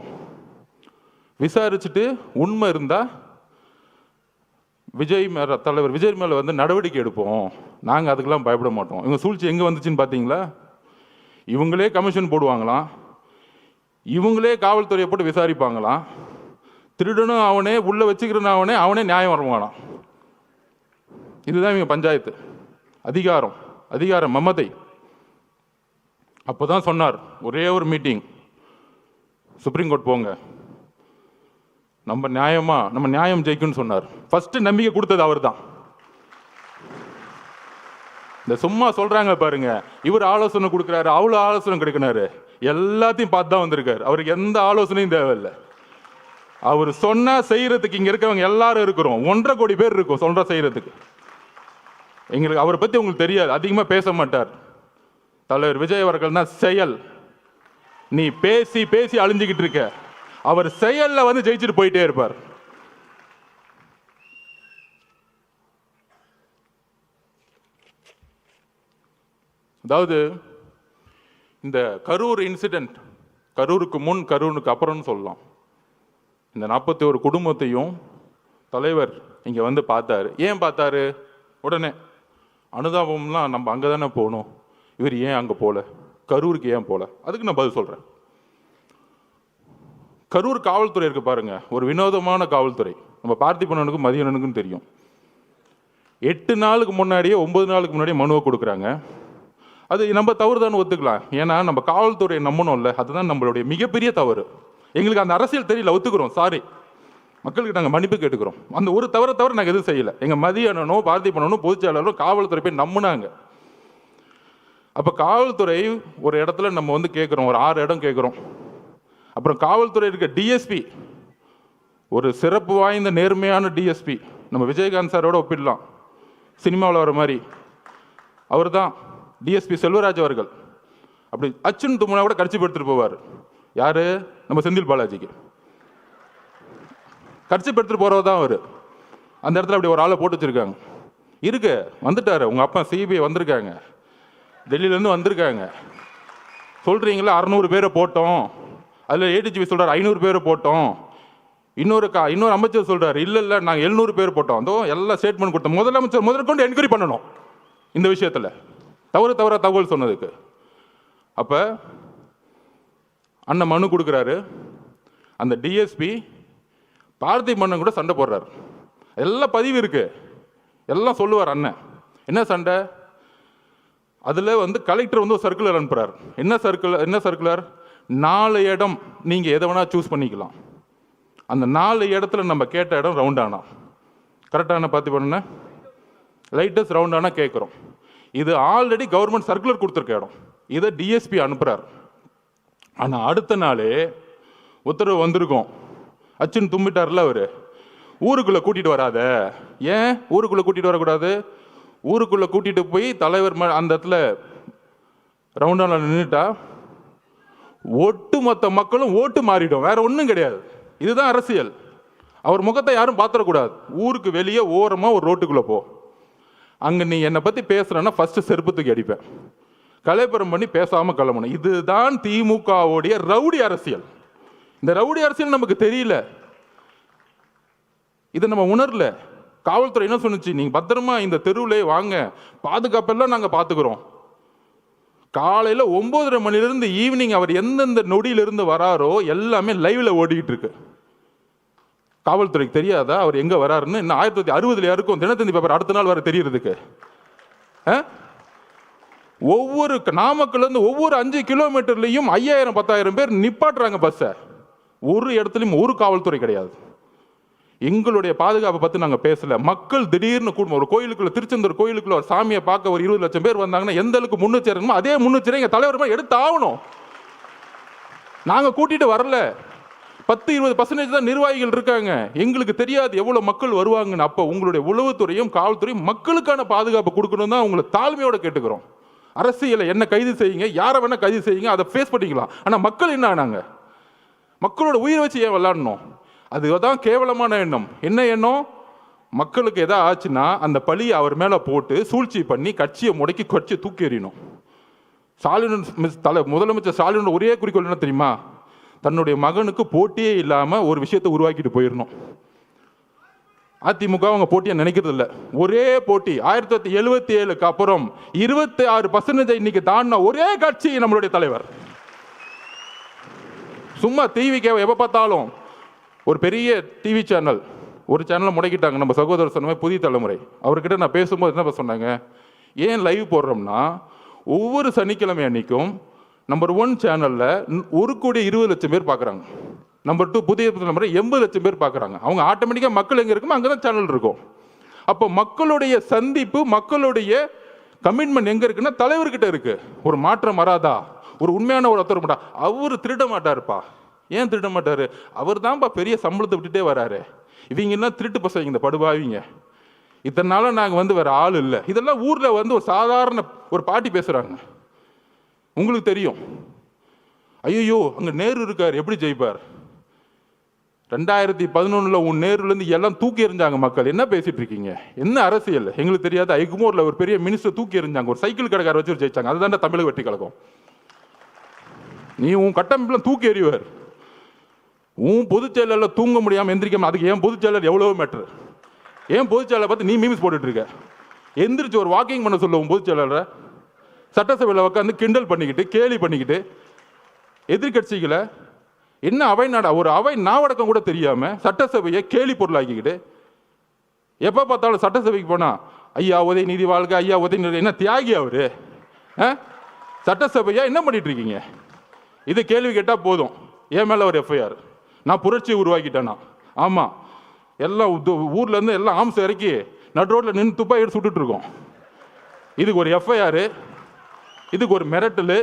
விசாரிச்சுட்டு உண்மை இருந்தால் விஜய் மேலே, தலைவர் விஜய் மேலே வந்து நடவடிக்கை எடுப்போம், நாங்கள் அதுக்கெல்லாம் பயப்பட மாட்டோம். இவங்க சூழ்ச்சி எங்கே வந்துச்சுன்னு பார்த்தீங்களா? இவங்களே கமிஷன் போடுவாங்களாம், இவங்களே காவல்துறையை போட்டு விசாரிப்பாங்களாம், திருடனும் அவனே, உள்ள வச்சுக்கிறனும் அவனே, அவனே நியாயம் வருவானாம். இதுதான் இவங்க பஞ்சாயத்து. அதிகாரம், அதிகாரம் மமதை. அப்போ தான் சொன்னார், ஒரே ஒரு மீட்டிங், சுப்ரீம் கோர்ட் போங்க, நம்ம நியாயமா, நம்ம நியாயம் ஜெயிக்கும்னு சொன்னார். ஃபர்ஸ்ட் நம்பிக்கை கொடுத்தது அவர் தான். இந்த சும்மா சொல்றாங்க பாருங்க, இவர் ஆலோசனை கொடுக்குறாரு, அவ்வளோ ஆலோசனை கிடைக்கிறாரு, எல்லாத்தையும் பார்த்து தான் வந்திருக்காரு. அவருக்கு எந்த ஆலோசனையும் தேவையில்லை. அவர் சொன்னா செய்யறதுக்கு இங்க இருக்கவங்க எல்லாரும் இருக்கிறோம், 1.5 கோடி பேர் இருக்கும் சொல்ற செய்யறதுக்கு. எங்களுக்கு அவரை பத்தி உங்களுக்கு தெரியாது, அதிகமா பேச மாட்டார். தலைவர் விஜய் அவர்கள் தான் செயல். நீ பேசி பேசி அழிஞ்சுக்கிட்டு இருக்க, அவர் செயல்ல வந்து ஜெயிச்சுட்டு போயிட்டே இருப்பார். அதாவது இந்த கரூர் இன்சிடென்ட், கரூருக்கு முன் கரூருக்கு அப்புறம்னு சொல்லலாம். இந்த 41 குடும்பத்தையும் தலைவர் இங்க வந்து பார்த்தாரு. ஏன் பார்த்தாரு? உடனே அனுதாபம்லாம் நம்ம அங்கே தானே போகணும், இவர் ஏன் அங்கே போகல, கரூருக்கு ஏன் போகல? அதுக்கு நான் பதில் சொல்கிறேன். கரூர் காவல்துறை இருக்கு பாருங்க, ஒரு வினோதமான காவல்துறை. நம்ம பார்த்திபனுக்கும் மதியனுக்கும் தெரியும். 8 நாளுக்கு முன்னாடியே 9 நாளுக்கு முன்னாடியே மனுவை கொடுக்குறாங்க. அது நம்ம தவறு தான் ஒத்துக்கலாம், ஏன்னா நம்ம காவல்துறையை நம்பணும்ல, அதுதான் நம்மளுடைய மிகப்பெரிய தவறு. எங்களுக்கு அந்த அரசியல் தெரியல, ஒத்துக்கிறோம், சாரி, மக்களுக்கு நாங்கள் மன்னிப்பு கேட்டுக்கிறோம். அந்த ஒரு தவிர நாங்கள் எதுவும் செய்யலை. எங்கள் மதியனோ பார்த்திபனோ பொதுச்செயலாளரோ காவல்துறை போய் நம்பினாங்க. அப்போ காவல்துறை ஒரு இடத்துல நம்ம வந்து கேட்குறோம், ஒரு 6 இடம் கேட்குறோம். அப்புறம் காவல்துறை இருக்க டிஎஸ்பி, ஒரு சிறப்பு வாய்ந்த நேர்மையான டிஎஸ்பி, நம்ம விஜயகாந்த் சாரோட ஒப்பிடலாம், சினிமாவில் வர மாதிரி. அவர் தான் டிஎஸ்பி செல்வராஜ் அவர்கள். அப்படி அச்சுன்னு தும்முனா கூட கட்சி எடுத்துட்டு போவார். யாரு? நம்ம செந்தில் பாலாஜிக்கு கட்சி எடுத்துட்டு போறவர் தான் அவர். அந்த இடத்துல அப்படி ஒரு ஆளை போட்டு வச்சிருக்காங்க. இருக்கு, வந்துட்டாரு உங்க அப்பா சிபிஐ வந்திருக்காங்க, டெல்லியிலேருந்து வந்திருக்காங்க. சொல்றீங்களா 600 பேரை போட்டோம், அதில் ஏடிஜிபி சொல்றாரு 500 பேரை போட்டோம், இன்னொரு அமைச்சர் சொல்றாரு இல்லை நாங்கள் 700 பேர் போட்டோம். அதோ எல்லாம் ஸ்டேட்மெண்ட் கொடுத்தோம். முதலமைச்சர் முதற்கொண்டு என்கொயரி பண்ணணும் இந்த விஷயத்தில், தவறா தகவல் சொன்னதுக்கு. அப்போ அண்ணன் மனு கொடுக்குறாரு. அந்த டிஎஸ்பி பார்த்திபன் கூட சண்டை போடுறாரு. எல்லாம் பதிவு இருக்கு, எல்லாம் சொல்லுவார் அண்ணன். என்ன சண்டை? அதில் வந்து கலெக்டர் வந்து ஒரு சர்க்குலர் அனுப்புறார். என்ன சர்க்குலர்? 4 இடம் நீங்கள் எதை வேணால் சூஸ் பண்ணிக்கலாம். அந்த 4 இடத்துல நம்ம கேட்ட இடம் ரவுண்டானா, கரெக்டான பார்த்திபன் லைட்டஸ்ட் ரவுண்டானா கேட்குறோம். இது ஆல்ரெடி கவர்மெண்ட் சர்க்குலர் கொடுத்துருக்க இடம். இதை டிஎஸ்பி அனுப்புகிறார். ஆனால் அடுத்த நாளே உத்தரவு வந்திருக்கும். அச்சுன்னு தும்பிட்டார்ல அவர், ஊருக்குள்ளே கூட்டிகிட்டு வராத. ஏன் ஊருக்குள்ளே கூட்டிகிட்டு வரக்கூடாது? ஊருக்குள்ளே கூட்டிகிட்டு போய் தலைவர் அந்த இடத்துல ரவுண்டான நின்றுட்டா ஒட்டுமொத்த மக்களும் ஓட்டு மாறிடும், வேற ஒன்றும் கிடையாது. இதுதான் அரசியல். அவர் முகத்தை யாரும் பார்த்துடக்கூடாது. ஊருக்கு வெளியே ஓரமாக ஒரு ரோட்டுக்குள்ளே போ, அங்கே நீ என்னை பற்றி பேசுகிறேன்னா ஃபஸ்ட்டு செருப்பத்துக்கு அடிப்பேன், கலைப்புறம் பண்ணி பேசாமல் கிளம்பணும். இதுதான் திமுகவுடைய ரவுடி அரசியல். இந்த ரவுடி அரசியல் நமக்கு தெரியல, இதை நம்ம உணரல. காவல்துறை என்ன சொன்னிச்சு? நீங்கள் பத்திரமா இந்த தெருவிலே வாங்க, பாதுகாப்பெல்லாம் நாங்கள் பார்த்துக்கிறோம். காலையில் 9:30 மணிலிருந்து ஈவினிங் அவர் எந்தெந்த நொடியிலிருந்து வராரோ எல்லாமே லைவ்ல ஓடிக்கிட்டு இருக்கு. காவல்துறைக்கு தெரியாதா அவர் எங்கே வராருன்னு? இன்னும் 1960 யாருக்கும் தினத்தந்தி பேப்பர் அடுத்த நாள் வர தெரியறதுக்கு. ஒவ்வொரு நாமக்கல்லேருந்து ஒவ்வொரு 5 கிலோமீட்டர்லையும் 5000 10,000 பேர் நிப்பாட்டுறாங்க பஸ்ஸை. ஒரு இடத்துலையும் ஒரு காவல்துறை கிடையாது. எங்களுடைய பாதுகாப்பை பற்றி நாங்கள் பேசலை. மக்கள் திடீர்னு கூட்டம் ஒரு கோயிலுக்குள்ள, திருச்செந்தூர் கோயிலுக்குள்ள ஒரு சாமியை பார்க்க ஒரு 20 லட்சம் பேர் வந்தாங்கன்னா எந்த அளவுக்கு முன்னெச்சரிக்கணுமோ அதே முன்னெச்சரிக்கை எங்கள் தலைவர் எடுத்து ஆகணும். நாங்கள் கூட்டிகிட்டு வரல. 10-20% தான் நிர்வாகிகள் இருக்காங்க. எங்களுக்கு தெரியாது எவ்வளோ மக்கள் வருவாங்கன்னு. அப்போ உங்களுடைய உளவுத்துறையும் காவல்துறையும் மக்களுக்கான பாதுகாப்பு கொடுக்கணும் தான் உங்களை தாழ்மையோடு கேட்டுக்கிறோம். அரசியலை என்ன கைது செய்யுங்க, யாரை வேணால் கைது செய்யுங்க, அதை ஃபேஸ் பண்ணிக்கலாம். ஆனால் மக்கள் என்ன ஆனாங்க? மக்களோட உயிரை வச்சு ஏன் விளாடணும்? அதுதான் கேவலமான எண்ணம். என்ன எண்ணம்? மக்களுக்கு எதாவது ஆச்சுன்னா அந்த பழியை அவர் மேலே போட்டு சூழ்ச்சி பண்ணி கட்சியை முடக்கி கட்சியை தூக்கி எறியணும். முதலமைச்சர் ஸ்டாலினோட ஒரே குறிக்கோள் என்ன தெரியுமா? தன்னுடைய மகனுக்கு போட்டியே இல்லாமல் ஒரு விஷயத்தை உருவாக்கிட்டு போயிடணும். அதிமுக அவங்க போட்டியை நினைக்கிறது இல்லை. ஒரே போட்டி 1977க்கு அப்புறம் 26% இன்னைக்கு தாண்டின ஒரே கட்சி நம்மளுடைய தலைவர். சும்மா டிவிக்கு எப்போ பார்த்தாலும் ஒரு பெரிய டிவி சேனல் ஒரு சேனலை முடக்கிட்டாங்க. நம்ம சகோதரர் சொன்ன புதிய தலைமுறை அவர்கிட்ட நான் பேசும்போது என்ன சொன்னாங்க, ஏன் லைவ் போடுறோம்னா ஒவ்வொரு சனிக்கிழமை அன்னைக்கும் நம்பர் 1 சேனலில் 1,20,00,000 பேர் பார்க்குறாங்க. நம்பர் 2 புதிய தலைமுறை 80 லட்சம் பேர் பார்க்குறாங்க. அவங்க ஆட்டோமேட்டிக்காக மக்கள் எங்கே இருக்குமோ அங்கே தான் சேனல் இருக்கும். அப்போ மக்களுடைய சந்திப்பு, மக்களுடைய கமிட்மெண்ட் எங்கே இருக்குன்னா தலைவர்கிட்ட இருக்குது. ஒரு மாற்றம் வராதா? ஒரு உண்மையான ஒரு ஒருத்தர் மாட்டா. அவர் திருட மாட்டாருப்பா. ஏன் திருட மாட்டார்? அவர் தான்ப்பா பெரிய சம்பளத்தை விட்டுட்டே வராரு. இவங்கெல்லாம் திருட்டு பசங்க, இந்த படுபாவிங்க. இத்தனை நாளும் நாங்கள் வேறு ஆள் இல்லை. இதெல்லாம் ஊரில் ஒரு சாதாரண ஒரு பாட்டி பேசுகிறாங்க. உங்களுக்கு தெரியும், ஐயோ அங்கே நேரு இருக்கார், எப்படி ஜெயிப்பார்? 2011 உன் நேருலேருந்து எல்லாம் தூக்கி எறிஞ்சாங்க மக்கள். என்ன பேசிட்டு இருக்கீங்க? என்ன அரசியல் எங்களுக்கு தெரியாது. ஐகுமோரில் ஒரு பெரிய மினிஸ்டர் தூக்கி எறிஞ்சாங்க. ஒரு சைக்கிள் கடைக்கார வச்சு ஜெயிச்சாங்க. அதுதான் தமிழக வெற்றி கழகம். நீ உன் கட்டமைப்புலாம் தூக்கி எறிவார். உன் பொதுச் செயலரில் தூங்க முடியாமல் எந்திரிக்காம அதுக்கு ஏன் பொதுச் செயலர் எவ்வளோ மேட்ரு? ஏன் பொதுச் செயலரை பார்த்து நீ மீம்ஸ் போட்டுட்டு இருக்க? எந்திரிச்சு ஒரு வாக்கிங் பண்ண சொல்ல உன் பொதுச் செயலரை. சட்டசபையில் உட்காந்து கிண்டல் பண்ணிக்கிட்டு கேலி பண்ணிக்கிட்டு எதிர்கட்சிகளை என்ன அவை நாடா, ஒரு அவை நாவடக்கம் கூட தெரியாம சட்டசபையை கேலி பொருளாக்கிக்கிட்டு எப்ப பார்த்தாலும் சட்டசபைக்கு போனா ஐயா உதயநிதி வாழ்க, ஐயா உதயநிதி. என்ன தியாகி அவரு? சட்டசபையா என்ன பண்ணிட்டு இருக்கீங்க? இது கேள்வி கேட்டா போதும், என் மேல ஒரு எஃப்ஐஆர். நான் புரட்சியை உருவாக்கிட்டேனா? ஆமா, எல்லாம் ஊர்ல இருந்து எல்லாம் ஆம்ஸ் இறக்கி நடு ரோட்ல நின்று துப்பாக்கி எடுத்து சுட்டுட்டு இருக்கோம். இதுக்கு ஒரு எஃப்ஐஆர், இதுக்கு ஒரு மிரட்டல்.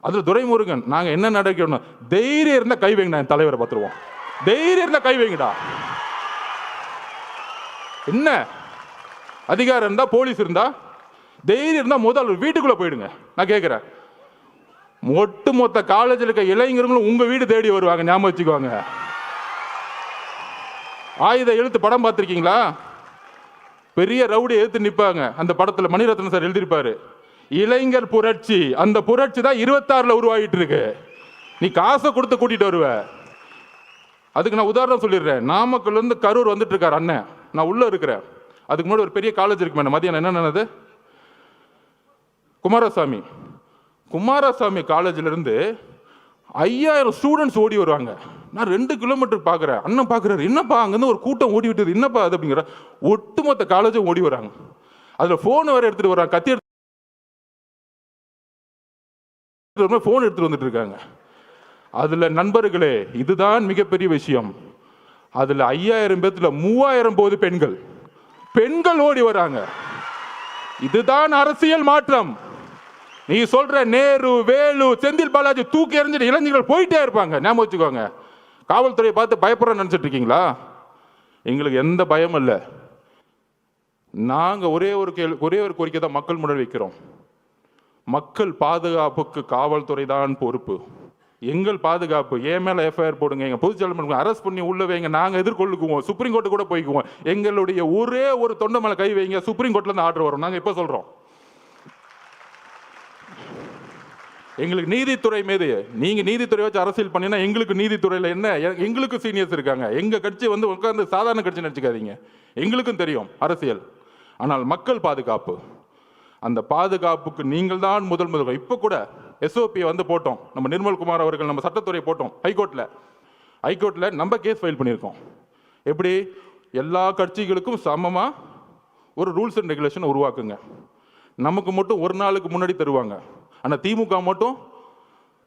அதில் துரைமுருகன் நாங்கள் என்ன நடக்கணும்? தைரியம் இருந்தால் கை வைங்கடா, என் தலைவரை பார்த்துருவோம். தைரியம் இருந்தால் கை வைங்கடா. என்ன அதிகாரம் இருந்தா, போலீஸ் இருந்தா, தைரியம் இருந்தா முதல் வீட்டுக்குள்ள போயிடுங்க. நான் கேட்குறேன், ஒட்டுமொத்த காலேஜில் இருக்க இளைஞர்களும் உங்க வீடு தேடி வருவாங்க, ஞாபகம் வச்சுக்குவாங்க. ஆயுத எழுத்து படம் பார்த்துருக்கீங்களா? பெரிய ரவுடி எழுத்து நிற்பாங்க. அந்த படத்தில் மணிரத்னம் சார் எழுதியிருப்பாரு, இளைஞர் புரட்சி. அந்த புரட்சி தான் 26ல் உருவாகிட்டு இருக்கு. நீ காசை கொடுத்து கூட்டிட்டு வருவ. அதுக்கு நான் உதாரணம் சொல்லிடுறேன். நாமக்கல்ல இருந்து கரூர் வந்துட்டு இருக்காரு அண்ணன், நான் உள்ள இருக்கிறேன். அதுக்கு முன்னாடி ஒரு பெரிய காலேஜ் இருக்கு மேடம். மதியானம் என்ன நடந்தது? குமாரசாமி காலேஜ்ல இருந்து 5000 ஸ்டூடெண்ட்ஸ் ஓடி வருவாங்க. நான் 2 கிலோமீட்டர் பார்க்குறேன். அண்ணன் பார்க்குறாரு, என்னப்பா அங்கேருந்து ஒரு கூட்டம் ஓடி விட்டுது, என்னப்பா அது அப்படிங்கிற. ஒட்டுமொத்த காலேஜும் ஓடி வராங்க. அதில் ஃபோன் வேறு எடுத்துகிட்டு வராங்க, கத்தி ஃபோன் எடுத்துட்டு வந்துட்டு இருக்காங்க. அதுல நண்பர்களே, இதுதான் மிகப்பெரிய விஷயம். அதுல 5000 பேத்துல 3000 போது பெண்கள் ஓடி வராங்க. இதுதான் அரசியல் மாற்றம். நீ சொல்ற நேரு, வேலு, செந்தில் பாலாஜி தூக்கி எறிஞ்சிட்டு இளைஞர்கள் போயிட்டே இருப்பாங்க. ஞாபகம் வச்சுக்கோங்க. காவல்துறையை பார்த்து பயப்படுற நினைச்சிட்டு இருக்கீங்களா? எங்களுக்கு எந்த பயமும் இல்லை. நாங்க ஒரே ஒரு கோரிக்கை தான் மக்கள் முன்னாடி வைக்கிறோம். மக்கள் பாதுகாப்புக்கு காவல்துறை தான் பொறுப்பு. எங்கள் பாதுகாப்பு. என் மேல எஃப்ஐஆர் போடுங்க, எங்க பொதுச்செயலாளர் அரெஸ்ட் பண்ணி உள்ள வைங்க, நாங்க எதிர்கொள்ளுக்குவோம். சுப்ரீம் கோர்ட்டு கூட போய்க்குவோம். எங்களுடைய ஒரே ஒரு தொண்டை மேல கை வைங்க, சுப்ரீம் கோர்ட்ல இருந்து ஆர்டர் வரும். நாங்க இப்ப சொல்றோம், எங்களுக்கு நீதித்துறை மீது, நீங்க நீதித்துறை வச்சு அரசியல் பண்ணினா எங்களுக்கு நீதித்துறையில என்ன, எங்களுக்கு சீனியர்ஸ் இருக்காங்க. எங்க கட்சி உட்கார்ந்து சாதாரண கட்சி நினைச்சுக்காதீங்க, எங்களுக்கும் தெரியும் அரசியல். ஆனால் மக்கள் பாதுகாப்பு, அந்த பாதுகாப்புக்கு நீங்கள் தான் முதல். இப்போ கூட எஸ்ஓபி போட்டோம், நம்ம நிர்மல்குமார் அவர்கள், நம்ம சட்டத்துறை போட்டோம் ஹைகோர்ட்ல. ஹைகோர்ட்டில் நம்ம கேஸ் ஃபைல் பண்ணியிருக்கோம். எப்படி எல்லா கட்சிகளுக்கும் சமமாக ஒரு ரூல்ஸ் அண்ட் ரெகுலேஷன் உருவாக்குங்க. நமக்கு மட்டும் ஒரு நாளுக்கு முன்னாடி தருவாங்க. ஆனால் திமுக மட்டும்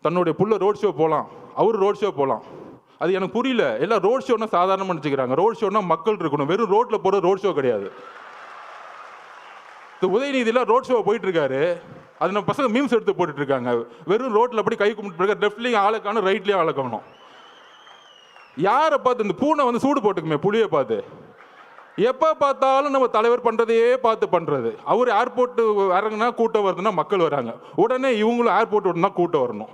தன்னுடைய புள்ள ரோட் ஷோ போகலாம், அவர் ரோட் ஷோ போகலாம். அது எனக்கு புரியல. எல்லாம் ரோட் ஷோன்னா சாதாரணமாக நினச்சிக்கிறாங்க. ரோட் ஷோன்னா மக்கள் இருக்கணும். வெறும் ரோட்டில் போகிற ரோட் ஷோ கிடையாது. உதயநிதியில் ரோட் ஷோ போயிட்டு இருக்காரு. அது நம்ம பசங்க மீம்ஸ் எடுத்து போட்டுட்டு இருக்காங்க. வெறும் ரோட்டில் அப்படி கை கும்பிட்டு லெஃப்ட்லேயும் ஆளை காணும், ரைட்லேயும் ஆளை காணும். யாரை பார்த்து இந்த பூனை வந்து சூடு போட்டுக்குமே புளியை பார்த்து, எப்போ பார்த்தாலும் நம்ம தலைவர் பண்ணுறதையே பார்த்து பண்ணுறது. அவர் ஏர்போர்ட்டு இறங்குனா கூட்டம் வருதுன்னா மக்கள் வராங்க, உடனே இவங்களும் ஏர்போர்ட் விட்டுனா கூட்டம் வரணும்.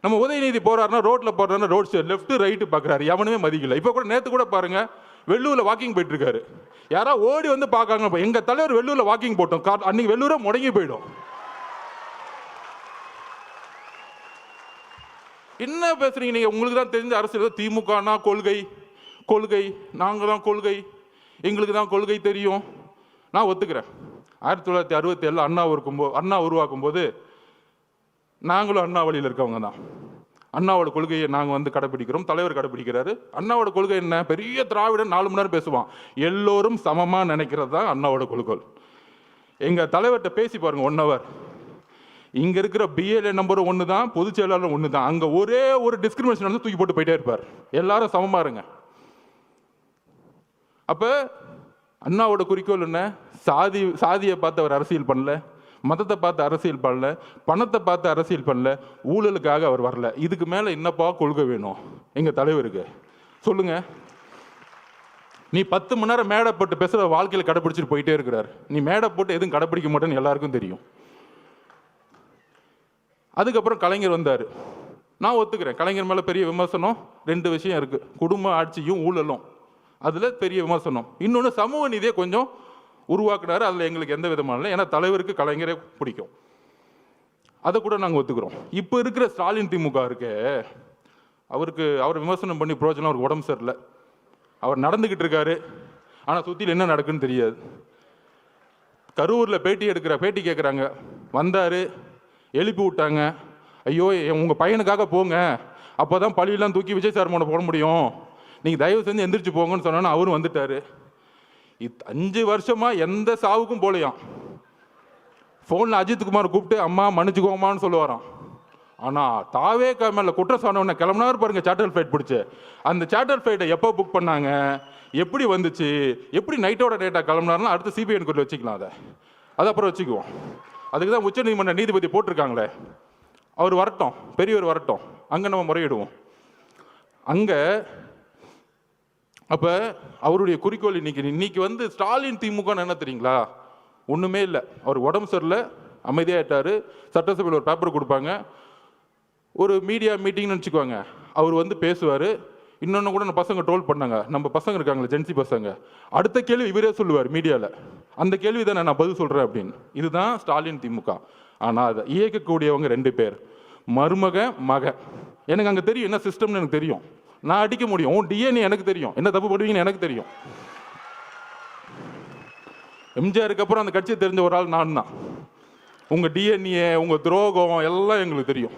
நம்ம உதயநிதி போகிறாருன்னா ரோட்டில் போகிறாருன்னா ரோட் சைடு லெஃப்ட் ரைட்டு பார்க்குறாரு, எவனுமே மதிக்கல. இப்போ கூட நேற்று கூட பாருங்கள், வெள்ளூரில் வாக்கிங் போயிட்டு இருக்காரு. யாராவது ஓடி வந்து பார்க்காங்க, எங்கள் தலைவர் வெள்ளூரில் வாக்கிங் போட்டோம், அன்னைக்கு வெள்ளூரை முடங்கி போயிடும். என்ன பேசுறீங்க நீங்கள்? உங்களுக்கு தான் தெரிஞ்ச அரசியல். திமுகனா கொள்கை, கொள்கை, நாங்கள் தான் கொள்கை, எங்களுக்கு தான் கொள்கை தெரியும். நான் ஒத்துக்கிறேன். 1967 அண்ணா உருவாக்கும் போது நாங்களும் அண்ணா வழியில் இருக்கவங்க தான். அண்ணாவோட கொள்கையை நாங்கள் வந்து கடைப்பிடிக்கிறோம், தலைவர் கடைப்பிடிக்கிறாரு. அண்ணாவோட கொள்கை என்ன? பெரிய திராவிடன் 4 மணி நேரம் பேசுவான். எல்லோரும் சமமாக நினைக்கிறது தான் அண்ணாவோட கொள்கை. எங்கள் தலைவர்கிட்ட பேசி பாருங்க 1 hour. இங்கே இருக்கிற பிஎல்ஏ நம்பர் 1 தான், பொதுச் செயலாளர் 1 தான். அங்கே ஒரே ஒரு டிஸ்கிரிமினேஷன் வந்து தூக்கி போட்டு போயிட்டே இருப்பார். எல்லாரும் சமமாக இருங்க. அப்போ அண்ணாவோட குறிக்கோள் என்ன? சாதியை பார்த்து அவர் அரசியல் பண்ணல, மதத்தை பார்த்து அரசியல் பண்ணல, பணத்தை பார்த்து அரசியல் பண்ணல, ஊழலுக்காக அவர் வரல. இதுக்கு மேலே என்னப்பா கொள்கை வேணும் எங்கள் தலைவருக்கு? சொல்லுங்க. நீ 10 மணி நேரம் மேடை போட்டு பேசுகிற வாழ்க்கையில் கடைப்பிடிச்சிட்டு போயிட்டே இருக்கிறார். நீ மேடை போட்டு எதுவும் கடைப்பிடிக்க மாட்டேன்னு எல்லாருக்கும் தெரியும். அதுக்கப்புறம் கலைஞர் வந்தார். நான் ஒத்துக்கிறேன், கலைஞர் மேலே பெரிய விமர்சனம் 2 விஷயம் இருக்குது. குடும்ப ஆட்சியும் ஊழலும், அதில் பெரிய விமர்சனம். இன்னொன்று சமூக நீதியை கொஞ்சம் உருவாக்குனாரு, அதில் எங்களுக்கு எந்த விதமான இல்லை. ஏன்னா தலைவருக்கு கலைஞரே பிடிக்கும், அதை கூட நாங்கள் ஒத்துக்கிறோம். இப்போ இருக்கிற ஸ்டாலின் திமுக இருக்கு, அவர் விமர்சனம் பண்ணி பிரோஜனம். அவருக்கு உடம்பு சரியில்லை, அவர் நடந்துக்கிட்டு இருக்காரு, ஆனால் சுற்றியில் என்ன நடக்குன்னு தெரியாது. கரூரில் பேட்டி கேட்குறாங்க, வந்தார், எழுப்பி விட்டாங்க. ஐயோ உங்கள் பையனுக்காக போங்க, அப்போ தான் பழியெல்லாம் தூக்கி விஜய் சார் மேலே போட முடியும், நீங்கள் தயவு செஞ்சு எந்திரிச்சு போங்கன்னு சொன்னோன்னா அவரும் வந்துட்டார். 5 வருஷமாக எந்த சாவுக்கும் போலையாம். ஃபோனில் அஜித்குமார் கூப்பிட்டு அம்மா மன்னிச்சுக்கோமான்னு சொல்லுவாராம். ஆனால் தாவே மேலே குற்றம் சொன்னவொன்னே கிளம்புனாரு பாருங்க சார்ட்டர் ஃப்ளைட் பிடிச்சி. அந்த சார்ட்டர் ஃப்ளைட்டை எப்போ புக் பண்ணாங்க, எப்படி வந்துச்சு, எப்படி நைட்டோட டேட்டா கிளம்புனாருன்னா அடுத்து சிபிஐ என்கொயரி வச்சுக்கலாம். அதை அப்புறம் வச்சுக்குவோம். அதுக்கு தான் உச்சநீதிமன்ற நீதிபதி போட்டிருக்காங்களே, அவர் வரட்டும், பெரியவர் வரட்டும், அங்கே நம்ம முறையிடுவோம். அங்கே அப்போ அவருடைய குறிக்கோள் இன்னைக்கு வந்து ஸ்டாலின் திமுகன்னு என்ன தெரியுங்களா? ஒன்றுமே இல்லை. அவர் உடம்பு சரியில்லை, அமைதியாகிட்டார். சட்டசபையில் ஒரு பேப்பர் கொடுப்பாங்க, ஒரு மீடியா மீட்டிங்னு வச்சுக்குவாங்க, அவர் வந்து பேசுவார். இன்னொன்று கூட நம்ம பசங்க ட்ரோல் பண்ணாங்க, நம்ம பசங்க இருக்காங்களே ஜென்சி பசங்க, அடுத்த கேள்வி இவரே சொல்லுவார் மீடியாவில், அந்த கேள்வி தான் நான் பதில் சொல்கிறேன் அப்படின்னு. இதுதான் ஸ்டாலின் திமுக. ஆனால் அதை இயக்கக்கூடியவங்க 2 பேர், மருமக மகன். எனக்கு அங்கே தெரியும் என்ன சிஸ்டம்னு எனக்கு தெரியும். நான் அடிக்க முடியும், உன் டிஎன்ஏ எனக்கு தெரியும், என்ன தப்பு பண்ணுவீங்கன்னு எனக்கு தெரியும். எம்ஜிஆருக்கு அப்புறம் அந்த கட்சியை தெரிஞ்ச ஒரு ஆள் நான் தான். உங்கள் டிஎன்ஏ, உங்கள் துரோகம் எல்லாம் எங்களுக்கு தெரியும்.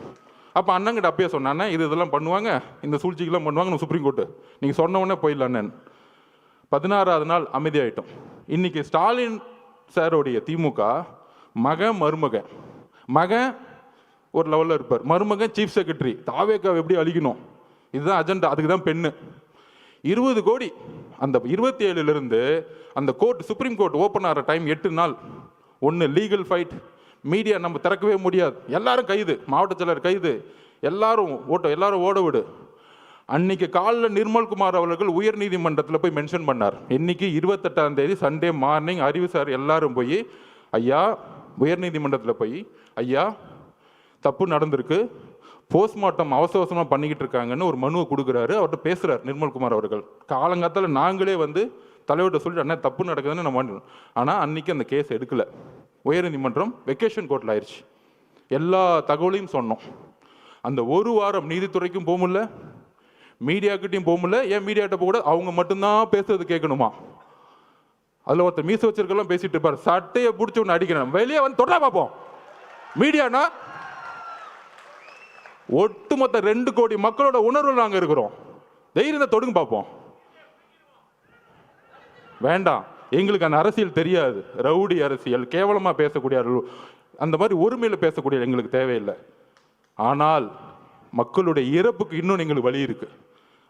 அப்போ அண்ணங்கிட்ட அப்பயே சொன்னானே, இதெல்லாம் பண்ணுவாங்க, இந்த சூழ்ச்சிக்கெல்லாம் பண்ணுவாங்க, நம்ம சுப்ரீம் கோர்ட்டு நீங்கள் சொன்ன உடனே போயிடலான்னு. 16வது நாள் அமைதியாயிட்டோம். இன்னைக்கு ஸ்டாலின் சாரோடைய திமுக மருமகன், மகன் ஒரு லெவலில் இருப்பார், மருமகன் சீஃப் செக்ரட்டரி. தாவேக்காவை எப்படி அழிக்கணும், இதுதான் அஜெண்டா. அதுக்கு தான் பெண்ணு 20 கோடி. அந்த 27லிருந்து அந்த கோர்ட், சுப்ரீம் கோர்ட் ஓப்பன் ஆகிற டைம் 8 நாள். ஒன்று லீகல் ஃபைட், மீடியா நம்ம திறக்கவே முடியாது, எல்லாரும் கைது, மாவட்ட செயலர் கைது, எல்லாரும் ஓட விடு. அன்னைக்கு காலையில் நிர்மல்குமார் அவர்கள் உயர் நீதிமன்றத்தில் போய் மென்ஷன் பண்ணார். இன்னைக்கு 28ஆம் தேதி சண்டே மார்னிங் அறிவு சார் எல்லாரும் போய் ஐயா உயர் நீதிமன்றத்தில் போய் ஐயா தப்பு நடந்திருக்கு, போஸ்ட்மார்ட்டம் அவசரமாக பண்ணிக்கிட்டு இருக்காங்கன்னு ஒரு மனுவை கொடுக்குறாரு. அவர்கிட்ட பேசுகிறார் நிர்மல்குமார் அவர்கள். காலங்காலத்தில் நாங்களே வந்து தலைவர்கிட்ட சொல்லிட்டு அண்ணா தப்பு நடக்குதுன்னு நம்ம பண்ணணும். ஆனால் அன்றைக்கி அந்த கேஸ் எடுக்கலை. உயர்நீதிமன்றம் வெக்கேஷன் கோர்ட்டில் ஆயிடுச்சு. எல்லா தகவலையும் சொன்னோம். அந்த ஒரு வாரம் நீதித்துறைக்கும் போக முடியல, மீடியாக்கிட்டையும் போக முடியல. ஏன் மீடியாட்ட போக கூட அவங்க மட்டும்தான் பேசுறது கேட்கணுமா? அதில் ஒருத்தர் மீச வச்சிருக்கலாம் பேசிட்டு இருப்பார், சட்டையை பிடிச்சி ஒன்று அடிக்கணும், வெளியே வந்து தொடரா பார்ப்போம். மீடியானா ஒட்டுமொத்த 2 கோடி மக்களோட உணர்வு நாங்கள் இருக்கிறோம். தைரியம் தான் தொடுங்க பார்ப்போம். வேண்டாம், எங்களுக்கு அந்த அரசியல் தெரியாது. ரவுடி அரசியல், கேவலமாக பேசக்கூடிய அந்த மாதிரி ஒருமையில் பேசக்கூடிய எங்களுக்கு தேவையில்லை. ஆனால் மக்களுடைய இறப்புக்கு இன்னும் எங்களுக்கு வழி இருக்கு,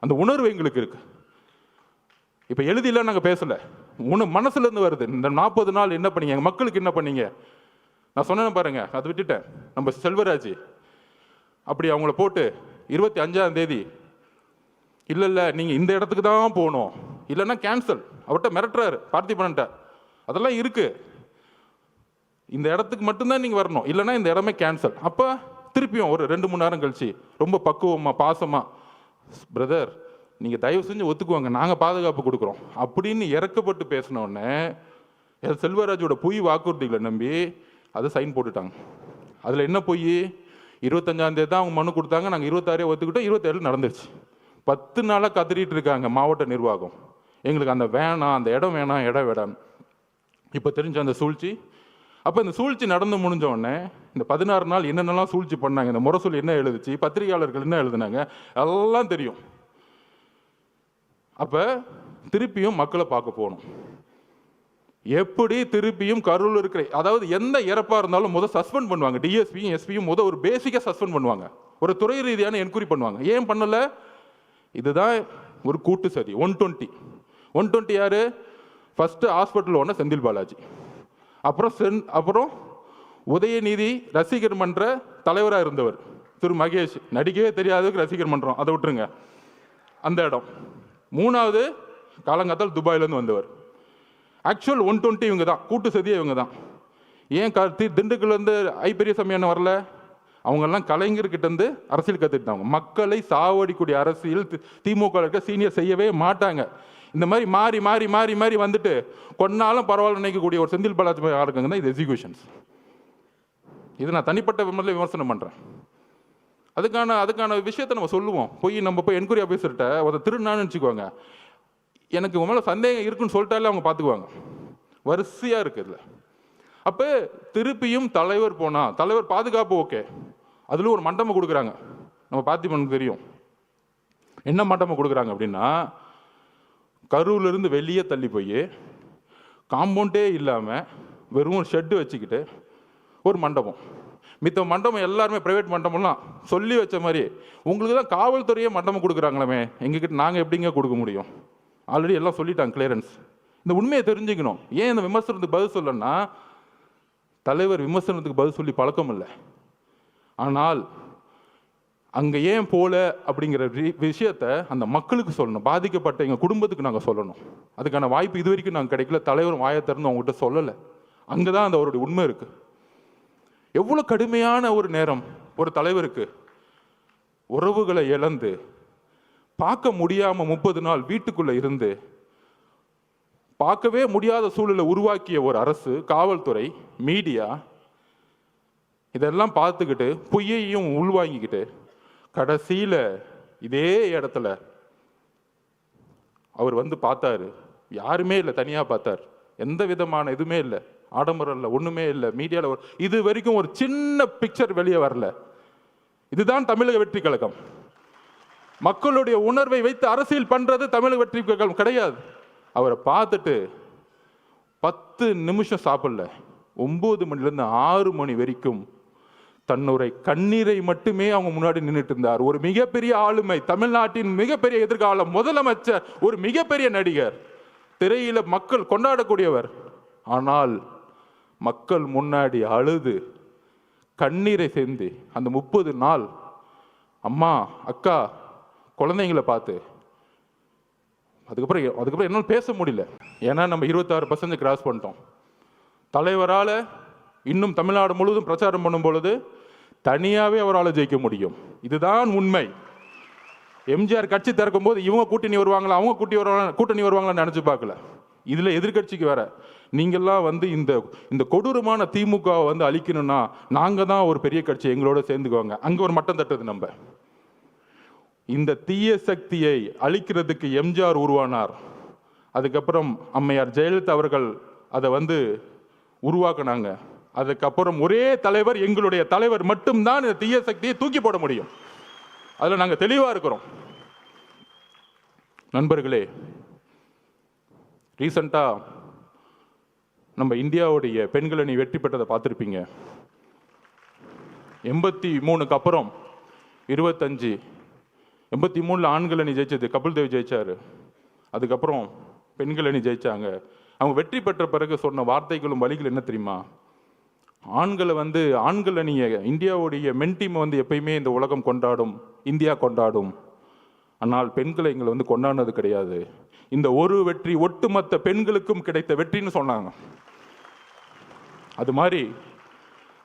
அந்த உணர்வு எங்களுக்கு இருக்கு. இப்போ எழுதிலாம் நாங்கள் பேசலை, மனசுலேருந்து வருது. இந்த 40 நாள் என்ன பண்ணீங்க, எங்கள் மக்களுக்கு என்ன பண்ணீங்க? நான் சொன்னேன் பாருங்க, அதை விட்டுட்டேன். நம்ம செல்வராஜ் அப்படி அவங்கள போட்டு 25ஆம் தேதி இல்லை நீங்கள் இந்த இடத்துக்கு தான் போகணும், இல்லைன்னா கேன்சல், அவர்கிட்ட மிரட்டுறாரு பார்த்திபன்ட்ட. அதெல்லாம் இருக்கு, இந்த இடத்துக்கு மட்டும்தான் நீங்கள் வரணும், இல்லைன்னா இந்த இடமே கேன்சல். அப்போ திருப்பியும் ஒரு 2-3 நேரம் கழிச்சு ரொம்ப பக்குவமாக பாசமாக, பிரதர் நீங்கள் தயவு செஞ்சு ஒத்துக்குவாங்க, நாங்கள் பாதுகாப்பு கொடுக்குறோம் அப்படின்னு இறக்கப்பட்டு பேசினோடனே செல்வராஜோட பொய் வாக்குறுதிகளை நம்பி அதை சைன் போட்டுட்டாங்க. அதில் என்ன பொய்? 25ஆம் தேதி தான் அவங்க மனு கொடுத்தாங்க, நாங்கள் 26 ஒத்துக்கிட்டோம், 27 நடந்துருச்சு. 10 நாளாக கத்திரிட்டு இருக்காங்க மாவட்ட நிர்வாகம், எங்களுக்கு அந்த வேணாம், அந்த இடம் வேணாம், இடம் வேணாம். இப்போ தெரிஞ்ச அந்த சூழ்ச்சி. அப்போ இந்த சூழ்ச்சி நடந்து முடிஞ்ச உடனே இந்த 16 நாள் என்னென்னலாம் சூழ்ச்சி பண்ணாங்க, இந்த முரசொலி என்ன எழுதுச்சு, பத்திரிகையாளர்கள் என்ன எழுதுனாங்க, எல்லாம் தெரியும். அப்போ திருப்பியும் மக்களை பார்க்க போகணும். எப்படி திருப்பியும் கரூர் இருக்கிற, அதாவது எந்த இறப்பாக இருந்தாலும் முதல் சஸ்பெண்ட் பண்ணுவாங்க. டிஎஸ்பியும் எஸ்பியும் முதல் ஒரு பேசிக்காக சஸ்பெண்ட் பண்ணுவாங்க, ஒரு துறை ரீதியான என்கொயரி பண்ணுவாங்க. ஏன் பண்ணலை? இதுதான் ஒரு கூட்டு சதி. 120 யாரு? First hospital owner Senthil Balaji, அப்புறம் உதயநிதி ரசிகர் மன்ற தலைவராக இருந்தவர் திரு மகேஷ், நடிக்கவே தெரியாததுக்கு ரசிகர் மன்றம், அதை விட்டுருங்க அந்த இடம். 3வது காலங்காத்தால் துபாயிலேருந்து வந்தவர். ஆக்சுவல் 120 இவங்க தான், கூட்டு சதியே இவங்க தான். ஏன் திண்டுக்கல்லேருந்து பெரியசாமி என்ன வரல? அவங்கெல்லாம் கலைஞர்கிட்டேருந்து அரசியல் கற்றுக்கிட்டாங்க. மக்களை சாவடிக்கூடிய அரசியல் திமுக இருக்க சீனியர் செய்யவே மாட்டாங்க. இந்த மாதிரி மாறி மாறி மாறி மாறி வந்துட்டு கொன்னாலும் பரவாயில்ல நினைக்கக்கூடிய ஒரு செந்தில் பாலாஜி ஆளுங்க தான் இது எக்ஸிக்யூஷன்ஸ். இது நான் தனிப்பட்ட விமர்சனம் பண்ணுறேன். அதுக்கான விஷயத்தை நம்ம சொல்லுவோம். நம்ம போய் என்கொயரி ஆஃபீஸர்கிட்ட ஒரு திருநான்னு வச்சுக்குவாங்க, எனக்கு உங்க மேலே சந்தேகம் இருக்குன்னு சொல்லிட்டாலே அவங்க பார்த்துக்குவாங்க. வரிசையாக இருக்குது இதில். அப்போ திருப்பியும் தலைவர் போனால், தலைவர் பாதுகாப்பு ஓகே, அதில் ஒரு மண்டபம் கொடுக்குறாங்க. நம்ம பார்த்திபனுக்கு தெரியும் என்ன மண்டபம் கொடுக்குறாங்க அப்படின்னா, கரூர்லேருந்து வெளியே தள்ளி போய் காம்பவுண்டே இல்லாமல் வெறும் ஷெட்டு வச்சுக்கிட்டு ஒரு மண்டபம். மித்த மண்டபம் எல்லாருமே ப்ரைவேட் மண்டபம்லாம் சொல்லி வச்ச மாதிரி, உங்களுக்கு தான் காவல்துறையே மண்டபம் கொடுக்குறாங்களாமே, எங்ககிட்ட நாங்கள் எப்படிங்க கொடுக்க முடியும்? ஆல்ரெடி எல்லாம் சொல்லிட்டாங்க கிளியரன்ஸ். இந்த உண்மையை தெரிஞ்சுக்கணும். ஏன் இந்த விமர்சனத்துக்கு பதில் சொல்லணும்னா, தலைவர் விமர்சனத்துக்கு பதில் சொல்லி பழக்கம் இல்லை. ஆனால் அங்கே ஏன் போல அப்படிங்கிற விஷயத்த அந்த மக்களுக்கு சொல்லணும், பாதிக்கப்பட்ட எங்கள் குடும்பத்துக்கு நாங்கள் சொல்லணும். அதுக்கான வாய்ப்பு இது வரைக்கும் நாங்கள் கிடைக்கல. தலைவர் வாயை திறந்து அவங்ககிட்ட சொல்லலை. அங்கே தான் அந்த அவருடைய உண்மை இருக்குது. எவ்வளோ கடுமையான ஒரு நேரம் ஒரு தலைவருக்கு, உறவுகளை இழந்து பார்க்க முடியாமல் 30 நாள் வீட்டுக்குள்ளே இருந்து பார்க்கவே முடியாத சூழலை உருவாக்கிய ஒரு அரசு, காவல்துறை, மீடியா இதெல்லாம் பார்த்துக்கிட்டு பொய்யையும் உள்வாங்கிக்கிட்டு கடைசியில் இதே இடத்துல அவர் வந்து பார்த்தாரு. யாருமே இல்லை, தனியாக பார்த்தார். எந்த விதமான இதுவுமே இல்லை, ஆடம்பரம் இல்லை, ஒன்றுமே இல்லை. மீடியாவில் இது வரைக்கும் ஒரு சின்ன பிக்சர் வெளியே வரல. இதுதான் தமிழக வெற்றி கழகம். மக்களுடைய உணர்வை வைத்து அரசியல் பண்றது தமிழக வெற்றி கழகம் கிடையாது. அவரை பார்த்துட்டு 10 நிமிஷம் சாப்பிடல, 9 மணிலேருந்து 6 மணி வரைக்கும் தன்னுடைய கண்ணீரை மட்டுமே அவங்க முன்னாடி நின்றுட்டு இருந்தார். ஒரு மிகப்பெரிய ஆளுமை, தமிழ்நாட்டின் மிகப்பெரிய எதிர்காலம், முதலமைச்சர், ஒரு மிகப்பெரிய நடிகர், திரையில மக்கள் கொண்டாடக்கூடியவர். ஆனால் மக்கள் முன்னாடி அழுது கண்ணீரை சேர்ந்து அந்த 30 நாள் அம்மா, அக்கா, குழந்தைங்களை பார்த்து அதுக்கப்புறம் என்னால் பேச முடியல. ஏன்னா நம்ம 26% கிராஸ் பண்ணிட்டோம். தலைவரால் இன்னும் தமிழ்நாடு முழுவதும் பிரச்சாரம் பண்ணும் பொழுது தனியாகவே அவரால் ஜெயிக்க முடியும். இதுதான் உண்மை. எம்ஜிஆர் கட்சி திறக்கும் போது இவங்க கூட்டணி வருவாங்களா, அவங்க கூட்டணி வருவாங்களான்னு நினச்சி பார்க்கல. இதில் எதிர்கட்சிக்கு வேற, நீங்கள்லாம் வந்து இந்த கொடூரமான திமுக வந்து அழிக்கணும்னா நாங்கள் தான் ஒரு பெரிய கட்சி, எங்களோட சேர்ந்துக்குவாங்க. அங்கே ஒரு மட்டம் தட்டுறது. நம்ம இந்த தீய சக்தியை அழிக்கிறதுக்கு எம்ஜிஆர் உருவானார். அதுக்கப்புறம் அம்மையார் ஜெயலலிதா அவர்கள் அதை வந்து உருவாக்குனாங்க. அதுக்கப்புறம் ஒரே தலைவர், எங்களுடைய தலைவர் மட்டும்தான் இந்த தீய சக்தியை தூக்கி போட முடியும். அதில் நாங்கள் தெளிவாக இருக்கிறோம். நண்பர்களே, ரீசண்டாக நம்ம இந்தியாவுடைய பெண்கள் அணி வெற்றி பெற்றதை பார்த்துருப்பீங்க. 83க்கு அப்புறம் 25, 83 ஆண்கள் அணி ஜெயிச்சது கபில் தேவ் ஜெயிச்சார். அதுக்கப்புறம் பெண்கள் அணி ஜெயிச்சாங்க. அவங்க வெற்றி பெற்ற பிறகு சொன்ன வார்த்தைகளும் வழிகள் என்ன தெரியுமா? ஆண்கள் அணியை, இந்தியாவுடைய மென் டீமை எப்பயுமே இந்த உலகம் கொண்டாடும், இந்தியா கொண்டாடும். ஆனால் பெண்களை எங்களை கொண்டாடினது கிடையாது. இந்த ஒரு வெற்றி ஒட்டுமொத்த பெண்களுக்கும் கிடைத்த வெற்றின்னு சொன்னாங்க. அது மாதிரி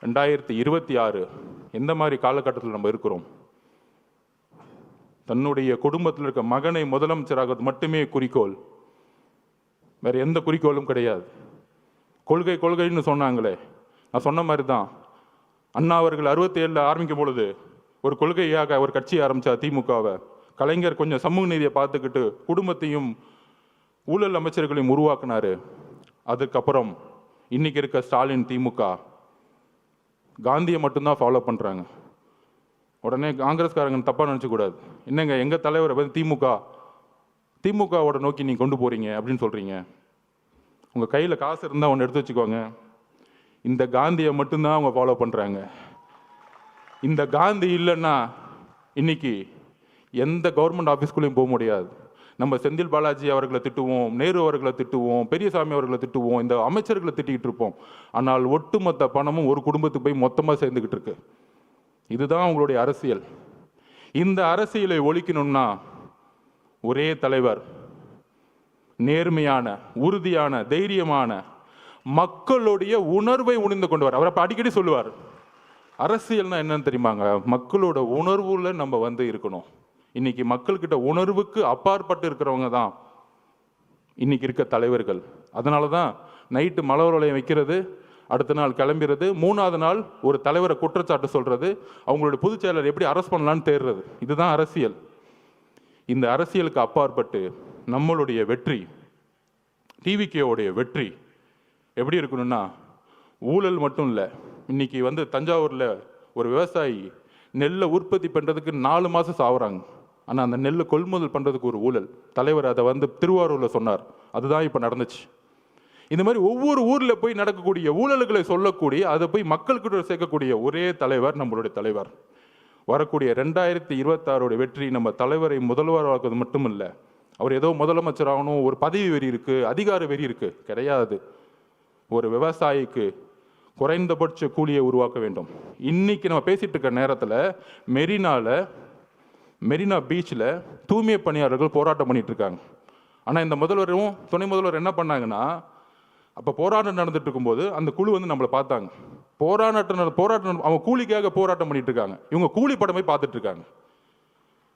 2026 எந்த மாதிரி காலகட்டத்தில் நம்ம இருக்கிறோம்? தன்னுடைய குடும்பத்தில் இருக்க மகனை முதலமைச்சராக மட்டுமே குறிக்கோள், வேற எந்த குறிக்கோளும் கிடையாது. கொள்கைன்னு சொன்னாங்களே, நான் சொன்ன மாதிரி தான். அண்ணா அவர்கள் 67 ஆரம்பிக்கும் பொழுது ஒரு கொள்கையாக ஒரு கட்சியை ஆரம்பிச்சா திமுகவை. கலைஞர் கொஞ்சம் சமூக நீதியை பார்த்துக்கிட்டு குடும்பத்தையும் ஊழல் அமைச்சர்களையும் உருவாக்குனாரு. அதுக்கப்புறம் இன்னைக்கு இருக்க ஸ்டாலின் திமுக காந்தியை மட்டும்தான் ஃபாலோ பண்ணுறாங்க. உடனே காங்கிரஸ்காரங்க தப்பாக நினச்சக்கூடாது. என்னங்க எங்கள் தலைவரை திமுகவோட நோக்கி நீங்கள் கொண்டு போகிறீங்க அப்படின்னு சொல்கிறீங்க. உங்கள் கையில் காசு இருந்தால் ஒன்று எடுத்து வச்சுக்கோங்க. இந்த காந்தியை மட்டும்தான் அவங்க ஃபாலோ பண்ணுறாங்க. இந்த காந்தி இல்லைன்னா இன்னைக்கு எந்த கவர்மெண்ட் ஆஃபீஸ்குள்ளேயும் போக முடியாது. நம்ம செந்தில் பாலாஜி அவர்களை திட்டுவோம், நேரு அவர்களை திட்டுவோம், பெரியசாமி அவர்களை திட்டுவோம், இந்த அமைச்சர்களை திட்டிக்கிட்டு இருப்போம். ஆனால் ஒட்டுமொத்த பணமும் ஒரு குடும்பத்துக்கு போய் மொத்தமாக சேர்ந்துக்கிட்டு இருக்கு. இதுதான் அவங்களுடைய அரசியல். இந்த அரசியலை ஒழிக்கணும்னா ஒரே தலைவர், நேர்மையான, உறுதியான, தைரியமான, மக்களுடைய உணர்வை உணர்ந்து கொண்டவர். அவர் அப்போ அடிக்கடி சொல்லுவார், அரசியல்னா என்னன்னு தெரியுமாங்க? மக்களோட உணர்வுல நம்ம இருக்கணும். இன்னைக்கு மக்கள்கிட்ட உணர்வுக்கு அப்பாற்பட்டு இருக்கிறவங்க தான் இன்னைக்கு இருக்க தலைவர்கள். அதனால தான் நைட்டு மலர் வளையம் வைக்கிறது, அடுத்த நாள் கிளம்பிடுறது, 3வது நாள் ஒரு தலைவரை குற்றச்சாட்டு சொல்றது, அவங்களுடைய பொதுச் செயலர் எப்படி அரெஸ்ட் பண்ணலான்னு தேடுறது. இதுதான் அரசியல். இந்த அரசியலுக்கு அப்பாற்பட்டு நம்மளுடைய வெற்றி, டிவிகேவுடைய வெற்றி எப்படி இருக்கணும்னா, ஊழல் மட்டும் இல்லை. இன்னைக்கு தஞ்சாவூரில் ஒரு விவசாயி நெல்லை உற்பத்தி பண்ணுறதுக்கு 4 மாதம் சாகுறாங்க. ஆனால் அந்த நெல்லை கொள்முதல் பண்ணுறதுக்கு ஒரு ஊழல். தலைவர் அதை திருவாரூரில் சொன்னார். அதுதான் இப்போ நடந்துச்சு. இந்த மாதிரி ஒவ்வொரு ஊரில் போய் நடக்கக்கூடிய ஊழல்களை சொல்லக்கூடிய, அதை போய் மக்கள்கிட்ட சேர்க்கக்கூடிய ஒரே தலைவர் நம்மளுடைய தலைவர். வரக்கூடிய 2026 வெற்றி நம்ம தலைவரை முதல்வராக்குவது மட்டும் இல்லை. அவர் ஏதோ முதலமைச்சர் ஆகணும், ஒரு பதவி வெறி இருக்குது, அதிகார வெறி இருக்குது, கிடையாது. ஒரு விவசாயிக்கு குறைந்தபட்ச கூலியை உருவாக்க வேண்டும். இன்னைக்கு நம்ம பேசிட்டு இருக்க நேரத்தில் மெரினா பீச்சில் தூய்மை பணியாளர்கள் போராட்டம் பண்ணிட்டு இருக்காங்க. ஆனால் இந்த முதல்வரும் துணை முதல்வர் என்ன பண்ணாங்கன்னா, அப்போ போராட்டம் நடந்துட்டு இருக்கும்போது அந்த குழு நம்மளை பார்த்தாங்க. போராட்டம் அவங்க கூலிக்காக போராட்டம் பண்ணிட்டு இருக்காங்க. இவங்க கூலி படமே பார்த்துட்டு இருக்காங்க.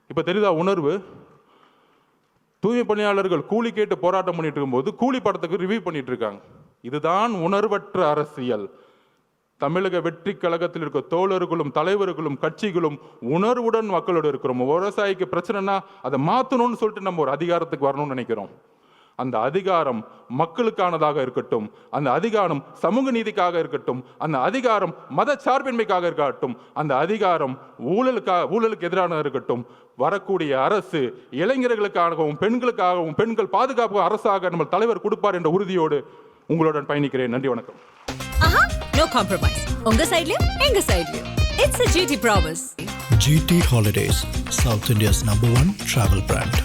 இப்போ தெரியுதா உணர்வு? தூய்மை பணியாளர்கள் கூலி கேட்டு போராட்டம் பண்ணிட்டு இருக்கும்போது கூலி படத்துக்கு ரிவ்யூ பண்ணிட்டு இருக்காங்க. இதுதான் உணர்வற்ற அரசியல். தமிழக வெற்றி கழகத்தில் இருக்க தோழர்களும் தலைவர்களும் கட்சிகளும் உணர்வுடன் மக்களோடு இருக்கிறோம். விவசாயிக்கு பிரச்சனைனா அதை மாற்றணும்னு சொல்லிட்டு நம்ம ஒரு அதிகாரத்துக்கு வரணும்னு நினைக்கிறோம். அந்த அதிகாரம் மக்களுக்கானதாக இருக்கட்டும், அந்த அதிகாரம் சமூக நீதிக்காக இருக்கட்டும், அந்த அதிகாரம் மத சார்பின்மைக்காக இருக்கட்டும், அந்த அதிகாரம் ஊழலுக்கு எதிரானதாக இருக்கட்டும். வரக்கூடிய அரசு இளைஞர்களுக்காகவும் பெண்களுக்காகவும், பெண்கள் பாதுகாப்பு அரசாக நம்ம தலைவர் கொடுப்பார் என்ற உறுதியோடு உங்களுடன் பயணிக்கிறேன். நன்றி, வணக்கம். No compromise. உங்க சைடுலயும் எங்க சைடுலயும். It's a GT promise. GT Holidays, South India's #1 travel brand.